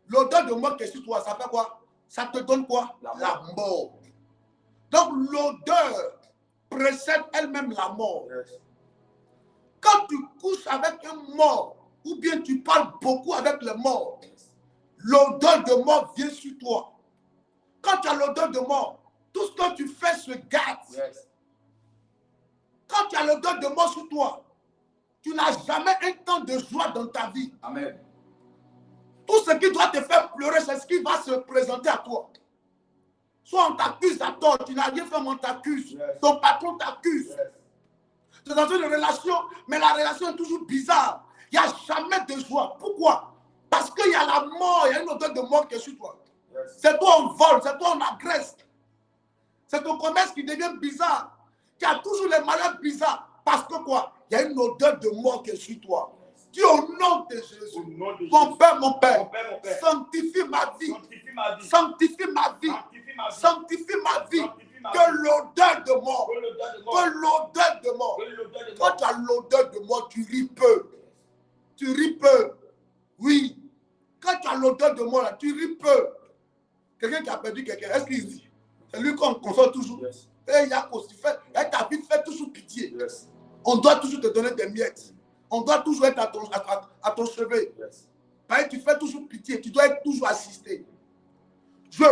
l'odeur de mort qui est sur toi, ça fait quoi? Ça te donne quoi? La mort. Donc l'odeur précède elle-même la mort. Yes. Quand tu couches avec un mort, ou bien tu parles beaucoup avec le mort, l'odeur de mort vient sur toi. Quand tu as l'odeur de mort, tout ce que tu fais se gâte. Yes. Quand tu as l'odeur de mort sur toi, tu n'as jamais un temps de joie dans ta vie. Amen. Tout ce qui doit te faire pleurer, c'est ce qui va se présenter à toi. Soit on t'accuse à tort, tu n'as rien fait, mais on t'accuse. Yes. Ton patron t'accuse. Yes. Tu es dans une relation, mais la relation est toujours bizarre. Il n'y a jamais de joie. Pourquoi? Parce qu'il y a la mort, il y a une odeur de mort qui est sur toi. Yes. C'est toi on vole, c'est toi on agresse. C'est ton commerce qui devient bizarre. Tu as toujours les malheurs bizarres. Parce que quoi? Il y a une odeur de mort qui est sur toi. Dis au nom de Jésus. nom de Mon Jésus. Père, mon Père, Mon Père, mon Père. sanctifie ma vie. Sanctifie ma vie. Sanctifie ma vie. Sanctifie ma vie. Sanctifie ma vie. Sanctifie ma Que vie. l'odeur de mort. Que l'odeur de mort. Que l'odeur de mort. Que l'odeur de Quand mort. tu as l'odeur de mort, tu ris peu. Tu ris peu. Oui. Quand tu as l'odeur de mort, là, tu ris peu. Quelqu'un qui a perdu quelqu'un, est-ce qu'il rit? C'est lui qu'on console toujours. Yes. Et il y a aussi fait, et ta vie fait toujours pitié. Yes. On doit toujours te donner des miettes. On doit toujours être à ton chevet. Yes. Parce que tu fais toujours pitié. Tu dois être toujours assisté. Je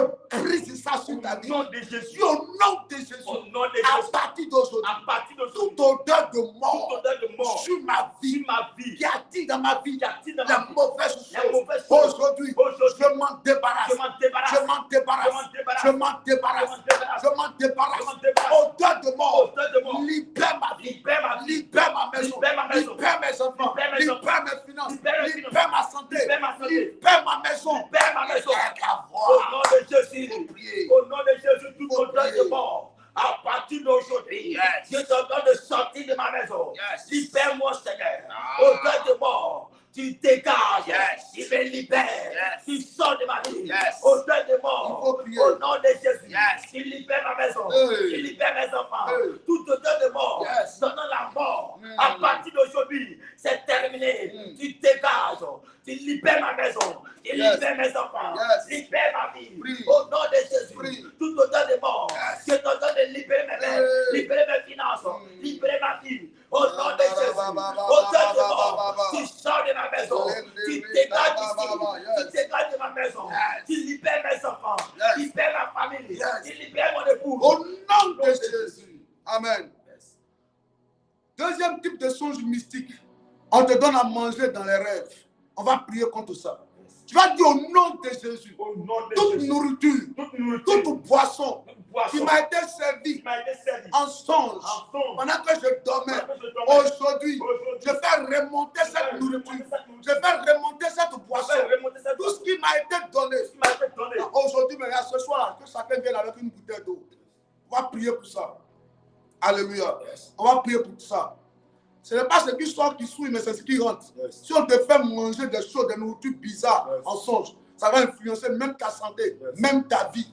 brise ça sur ta vie. Au nom de Jésus. Au nom de Jésus. Au nom de À Jésus. partir d'aujourd'hui. À partir de Toute odeur de mort. toute odeur de mort Sur ma vie. sur ma vie. Qui attire dans ma vie. Qui attire dans La ma vie. mauvaise La chose. mauvaise chose. Aujourd'hui. Aujourd'hui. Je m'en débarrasse. Je m'en débarrasse. Je m'en débarrasse. Je m'en débarrasse. Je m'en débarrasse. Je m'en débarrasse. Je m'en débarrasse. Je m'en débarrasse. Odeur de mort. Odeur de mort. Libère ma vie. Libère ma vie. Libère ma maison. Libère ma maison. Libère mes enfants. Libère mes enfants. Libère mes finances. Libère mes Libère finances. ma santé. Libère ma santé. Libère ma maison. Libère ma maison. Avec la Au voix. nom de Jésus. Faut prier. Au nom de Jésus, toute Faut odeur prier. de mort. À partir d'aujourd'hui, Yes. je t'ordonne de sortir de ma maison. Yes. Libère-moi, Seigneur. Ah. Odeur de mort. Tu dégages. Yes. Tu me libères. Yes. Tu sors de ma vie. Yes. Odeur de Il faut mort. prier. Au nom de Jésus. Yes. Tu libères ma maison. Hey. Tu libères mes enfants. Hey. Toute odeur de mort. Yes. Donnant la mort. Mm. À partir d'aujourd'hui, c'est terminé. Mm. Tu dégages. Tu libères ma maison. Tu Yes. libères mes enfants. Yes. Libère ma vie. Prie. Au nom de Jésus. Prie. Toute odeur de mort. Yes. Je t'ordonne de libérer mes mains. Hey. Libérer mes finances. Mm. Libérer ma vie. Au nom de Jésus. Odeur de mort. Tu sors de ma maison. Tu dégages d'ici. Tu dégages de ma maison. Yes. Tu libères mes enfants. Yes. Libère ma famille. Yes. Tu libères mon époux. Au nom de Jésus. Amen. Deuxième type de songe mystique. On te donne à manger dans les rêves. On va prier contre ça. Tu vas dire au nom de Jésus. Au nom de Toute Jésus. nourriture, Toute nourriture. toute boisson Toute boisson qui m'a été servie qui m'a été servie. en songe En songe. pendant que je dormais. Pendant que je dormais. Aujourd'hui, Aujourd'hui, je fais remonter cette nourriture. Je fais remonter cette boisson. remonter cette Tout ce qui m'a été donné. qui m'a été donné. Aujourd'hui, mais ce soir, que chacun vienne avec une bouteille d'eau. On va prier pour ça. Alléluia. Yes. On va prier pour ça. Ce n'est pas ce qui sort qui souille, mais c'est ce qui rentre. Yes. Si on te fait manger des choses, des nourritures bizarres Yes. en songe, ça va influencer même ta santé, Yes. même ta vie.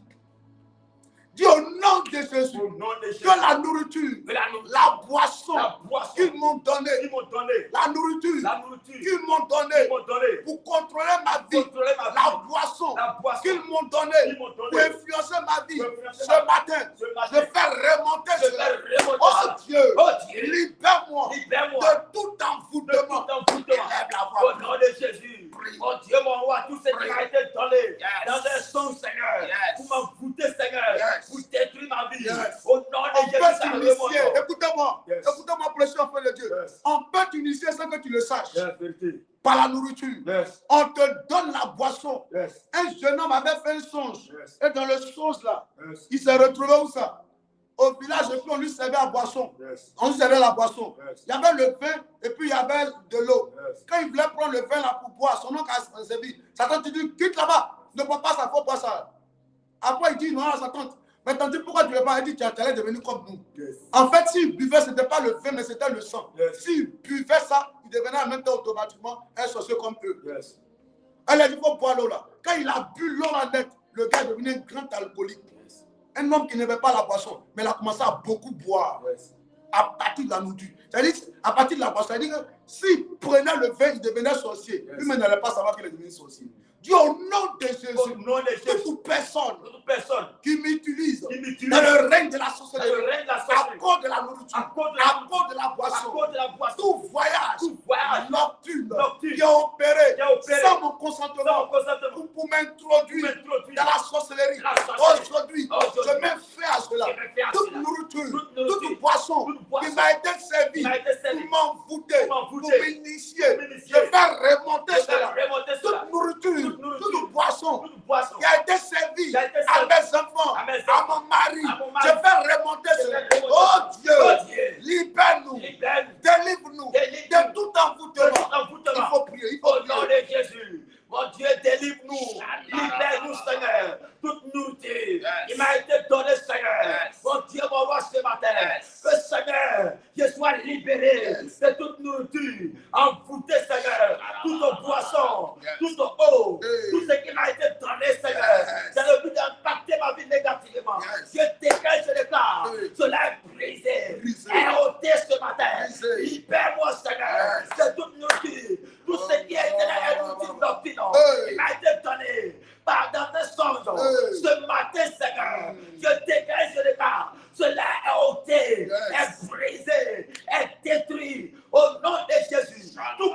Dis au nom de Jésus Au nom de Jésus. que la nourriture, Que la nourriture, la boisson la boisson qu'ils m'ont donnée, qu'ils m'ont donné, la nourriture la nourriture qu'ils m'ont donnée qu'ils m'ont donné, pour contrôler ma vie, contrôler ma la vie, boisson la boisson qu'ils m'ont qu'ils donnée m'ont pour donné, influencer ma vie pour influencer ce ma vie. matin. Ce Je matin, fais remonter je cela. fais remonter Oh cela. Dieu, Oh Dieu, libère-moi libère-moi de tout de envoûtement. tout envoûtement. Élève la voix. Au nom de Jésus. Prie. Oh Dieu, mon roi, tout ce qui Prie. m'a été donné Yes. dans un son, Seigneur, Yes. pour m'envoûter, Seigneur, Yes. pour détruire ma vie. Yes. Au nom On de Jésus, peut ça t'initier, remonte. écoutez-moi, Yes. écoutez-moi, précieux enfant de Dieu. Yes. On peut t'initier sans que tu le saches, Yes, vérité. par la nourriture. Yes. On te donne la boisson. Yes. Un jeune homme avait fait un songe. Yes. Et dans le songe là, Yes. il s'est retrouvé où ça? Au village, et puis on lui servait la boisson. Yes. On lui servait la boisson. Yes. Il y avait le vin et puis il y avait de l'eau. Yes. Quand il voulait prendre le vin là pour boire, son oncle a servi. Satan te dit, quitte là-bas, ne bois pas ça, faut boire ça. Après il dit non à sa tante. Mais tante, pourquoi tu ne veux pas? Il dit, tu allais devenir comme nous. Yes. En fait, s'il buvait, ce n'était pas le vin, mais c'était le sang. Yes. S'il buvait ça, il devenait en même temps automatiquement un sorcier comme eux. Yes. Elle a dit, il faut boire l'eau là. Quand il a bu l'eau là net, le gars est devenu un grand alcoolique. Yes. Un homme qui n'aimait pas la boisson, mais il a commencé à beaucoup boire Yes. à partir de la nourriture. C'est-à-dire, à partir de la boisson, c'est-à-dire que s'il prenait le vin, il devenait sorcier. Yes. Lui-même n'allait pas savoir qu'il est devenu sorcier. Dieu, au nom de Au Jésus, nom de Jésus, toute personne toute personne qui m'utilise qui m'utilise dans le règne de la dans le sorcellerie, règne de la à sorcellerie, cause de la nourriture, à cause de à la cause de la à boisson, cause de la boisson, tout voyage nocturne Nocturne qui est opéré qui est opéré sans mon sans consentement mon consentement, pour m'introduire dans la sorcellerie. Dans la sorcellerie. Aujourd'hui, Aujourd'hui, je mets fin à cela. je mets fin à Toute cela. nourriture, Toute nourriture, toute boisson toute boisson qui m'a été servie qui m'a été servie pour m'envoûter, pour pour m'envoûter, m'initier, pour m'initier. je vais remonter je vais cela. remonter cela. Toute nourriture, Toute nourriture, toute boisson toute boisson qui a été servie qui a été à servie mes enfants, à mes à mon mari, à mon mari. je vais remonter Je cela. vais remonter Oh cela. Oh Dieu, Dieu, libère-nous, libère-nous délivre-nous Délivre-nous de tout de envoûtement. tout envoûtement. Il faut prier, il faut au nom prier. de Jésus. Mon Dieu, délivre-nous, libère-nous, Seigneur, toute nourriture qui m'a été donnée, Seigneur. Mon Dieu, mon roi, ce matin, que Seigneur, je sois libéré de toute nourriture envoûtée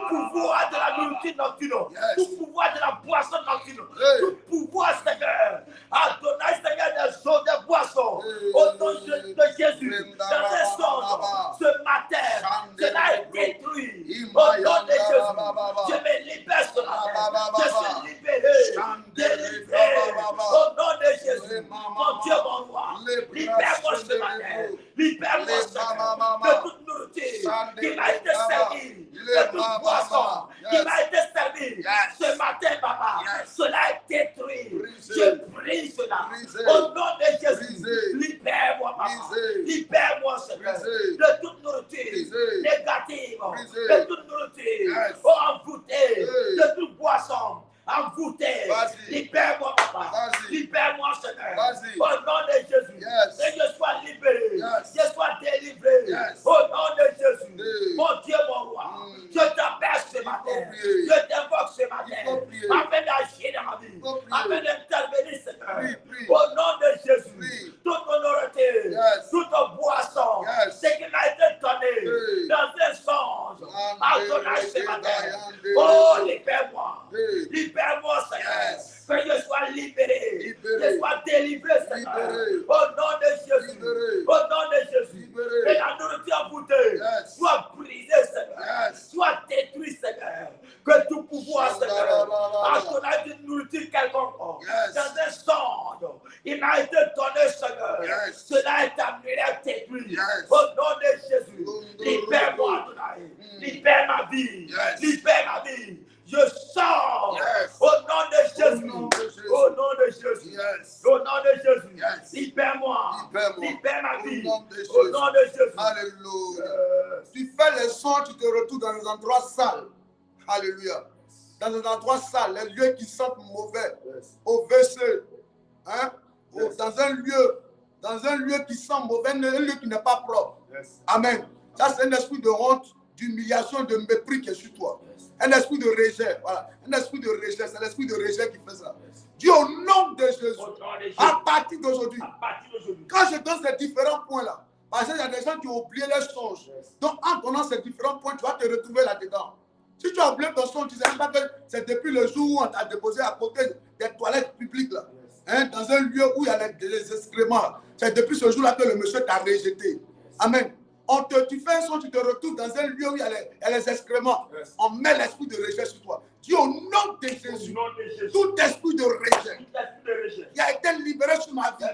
pouvoir de la nourriture nocturne, Yes. tout pouvoir de la boisson nocturne, Hey. tout pouvoir, Seigneur, Adonai, Seigneur, des eaux, des boissons, Hey. au nom de Jésus, dans un songe, ce matin, cela est détruit, au nom de Jésus, je me libère ce matin, je suis libéré, délivré, au nom de Jésus, mon Dieu, mon roi, libère-moi ce matin, libère-moi, Seigneur, de toute nourriture qui m'a été servie, de toute boisson qui m'a été servie, ce matin, papa, cela est détruit, je prie cela, au nom de Jésus, libère-moi, papa, libère-moi, Seigneur, de toute nourriture négative, de toute nourriture envoûtée, de toute boisson envoûtée, libère-moi, papa, libère-moi, Seigneur, au nom de Jésus, et je sois libéré, je sois délivré, au nom de Jésus, mon Dieu, mon roi, je t'appelle ce matin, je t'invoque ce matin, afin d'agir dans ma vie, afin d'intervenir, Seigneur, au nom de Jésus, toute honorité, toute boisson, ce qui m'a été donné dans un songe, Adonai ce matin, oh, libère-moi, libère-moi, Seigneur, que je sois libéré, que je sois délivré, Seigneur, au nom de Jésus, au nom de Jésus, que la nourriture envoûtée soit brisée, Seigneur, soit détruite, Seigneur, que tout pouvoir, Seigneur, Adonai d'une nourriture quelconque, dans un songe, il m'a été donné, Seigneur, cela est amené à détruire, au nom de Jésus, libère-moi, Adonai, libère ma vie, libère ma vie. Je sors au nom de Jésus. Au nom de Jésus. Au nom de Jésus. Libère-moi. Libère ma vie. Au nom de Jésus. Alléluia. Tu fais les sons, tu te retrouves dans des endroits sales. Alléluia. Dans des endroits sales, les lieux qui sentent mauvais. Au WC. Hein? Dans un lieu qui sent mauvais, un lieu qui n'est pas propre. Amen. Ça, c'est un esprit de honte, d'humiliation, de mépris qui est sur toi. Un esprit de rejet, voilà. Un esprit de rejet, c'est l'esprit de rejet qui fait ça. Dieu, au nom de Jésus, à partir d'aujourd'hui, quand je donne ces différents points-là, parce qu'il y a des gens qui ont oublié leurs songes. Donc, en donnant ces différents points, tu vas te retrouver là-dedans. Si tu as oublié ton songe, tu ne sais même pas que c'est depuis le jour où on t'a déposé à côté des toilettes publiques, là, hein, dans un lieu où il y a les excréments. C'est depuis ce jour-là que le monsieur t'a rejeté. Amen. Tu fais un son, tu te retrouves dans un lieu où il y a les excréments. On met l'esprit de rejet sur toi. Dis au nom de Jésus, tout esprit de rejet qui a été libéré sur ma vie,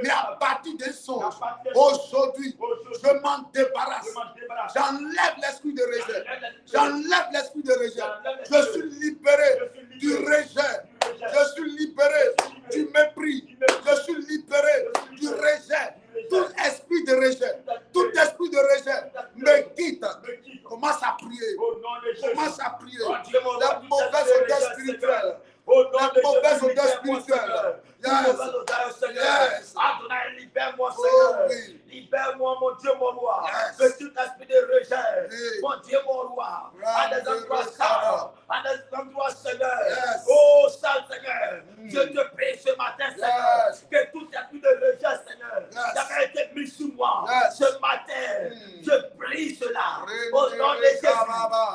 mais à partir des songes, aujourd'hui, je m'en débarrasse. J'enlève l'esprit de rejet. J'enlève l'esprit de rejet. Je suis libéré du rejet. Je suis libéré du mépris. Je suis libéré du rejet. Tout esprit de rejet, tout esprit de rejet me quitte. Commence à prier. Commence à prier. La mauvaise odeur spirituelle. La mauvaise odeur spirituelle. Yes. Adonai, libère-moi, Seigneur. Libère-moi, mon Dieu, mon roi. De tout esprit de rejet. Mon Dieu, mon roi. À des endroits sales. À des endroits, Seigneur. Oh, sale Seigneur. Je te prie ce matin, Seigneur. Que tout esprit de rejet, Seigneur, qui avait été mis sur moi. Ce matin, je prie cela. Au nom de Jésus,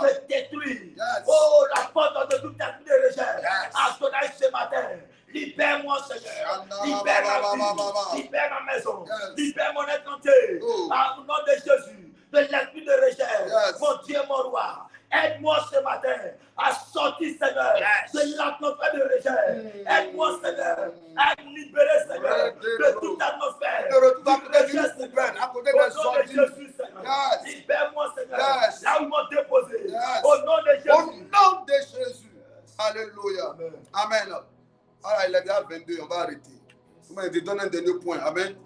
je détruis. Oh, la porte de tout esprit de rejet. Adonai, ce matin. Libère-moi, Seigneur. Libère ma vie. Libère ma maison. Libère mon être entier. Au nom de Jésus, de l'esprit de rejet. Mon Dieu, mon roi. Aide-moi ce matin à sortir, Seigneur, de l'atmosphère de rejet. Aide-moi, Seigneur, à me libérer, Seigneur, de toute atmosphère. À côté Au nom de Jésus, Seigneur. Libère-moi, Seigneur. Là où ils m'ont déposé. Au nom de Jésus. Au nom de Jésus. Alléluia. Amen. Alors, il est déjà 22, on va arrêter. Je te donne un dernier point. Amen.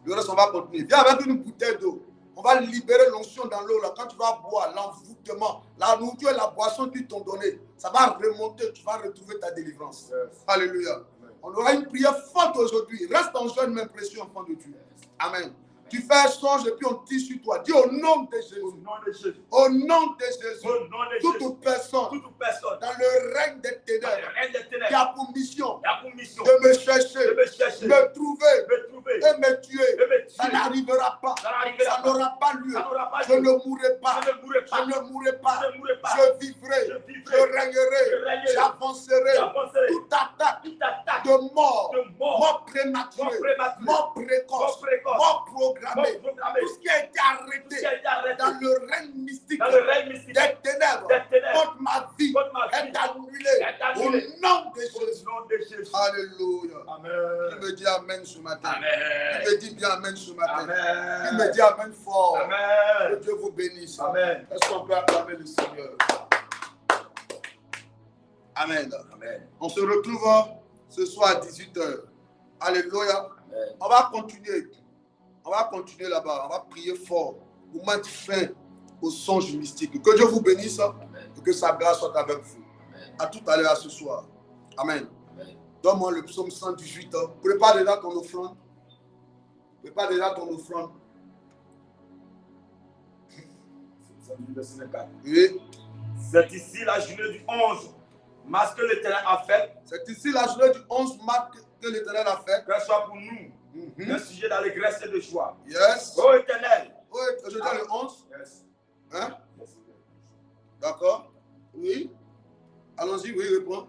Le reste, on va continuer. Viens avec une bouteille d'eau. On va libérer l'onction dans l'eau. Quand tu vas boire, l'envoûtement, la nourriture et la boisson qu'ils t'ont donné, ça va remonter. Tu vas retrouver ta délivrance. Alléluia. On aura une prière forte aujourd'hui. Reste en jeûne, même précieux enfant de Dieu. Amen. Tu fais un songe et puis on tire sur toi. Dis au nom de Jésus. Au nom de Jésus. Au nom de Jésus. Au nom de toute personne dans le règne des ténèbres qui a pour mission de me chercher, me trouver et me tuer. Ça n'arrivera pas. Ça n'aura pas lieu. Je ne mourrai pas. Je ne mourrai pas. Je vivrai je régnerai, j'avancerai. Toute attaque de mort, mort prématurée, mort précoce, mort programmée, tout ce qui a été arrêté dans le règne mystique des ténèbres contre ma vie est annulé au nom de Jésus. Alléluia. Amen. Il me dit amen ce matin. Amen. Il me dit bien amen ce matin. Amen. Il me dit amen fort. Amen. Que Dieu vous bénisse. Amen. Est-ce qu'on peut acclamer le Seigneur? Amen. Amen. On se retrouve ce soir à 18h. Alléluia. Amen. On va continuer. On va continuer là-bas. On va prier fort pour mettre fin aux songes mystiques. Que Dieu vous bénisse. Amen. Et que sa grâce soit avec vous. Amen. À tout à l'heure, à ce soir. Amen. Amen. Donne-moi le psaume 118. Prépare déjà ton offrande. Prépare déjà ton offrande. Oui. C'est ici la journée du 11 mars que l'Éternel a fait. C'est ici la journée du 11 mars que l'Éternel a fait. Que ce soit pour nous un sujet d'allégresse et de joie. Yes. Ô Éternel. Oui, je dis le 11. Yes. Hein? D'accord. Oui. Allons-y, oui, réponds.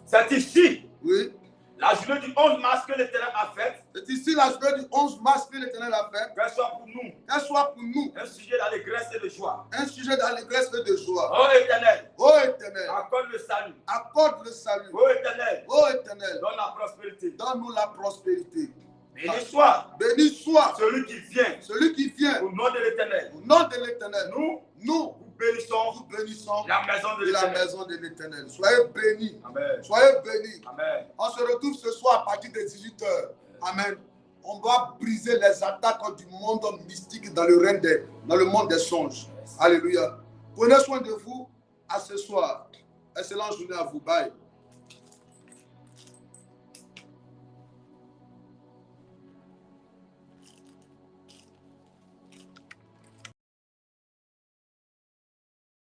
C'est ici Oui. la journée du 11 mars que l'Éternel a fait. C'est ici la journée du 11 mars que l'Éternel a fait. Que ce soit pour nous Qu'elle soit pour nous un sujet d'allégresse et de joie. un sujet d'allégresse et de joie. Ô Éternel. Ô Éternel, Accorde le salut. accorde le salut. Ô Éternel. Ô Éternel, Donne la prospérité. donne-nous la prospérité. Béni soit Béni soit celui qui vient celui qui vient au nom de l'Éternel. au nom de l'Éternel. Nous Nous bénissons vous bénissons la maison de de la l'Éternel. maison de l'Éternel. Soyez bénis. Amen. Soyez bénis. Amen. On se retrouve ce soir à partir de 18h. Amen. On va briser les attaques du monde mystique dans le monde des songes. Alléluia. Prenez soin de vous. À ce soir. Excellente journée à vous. Bye.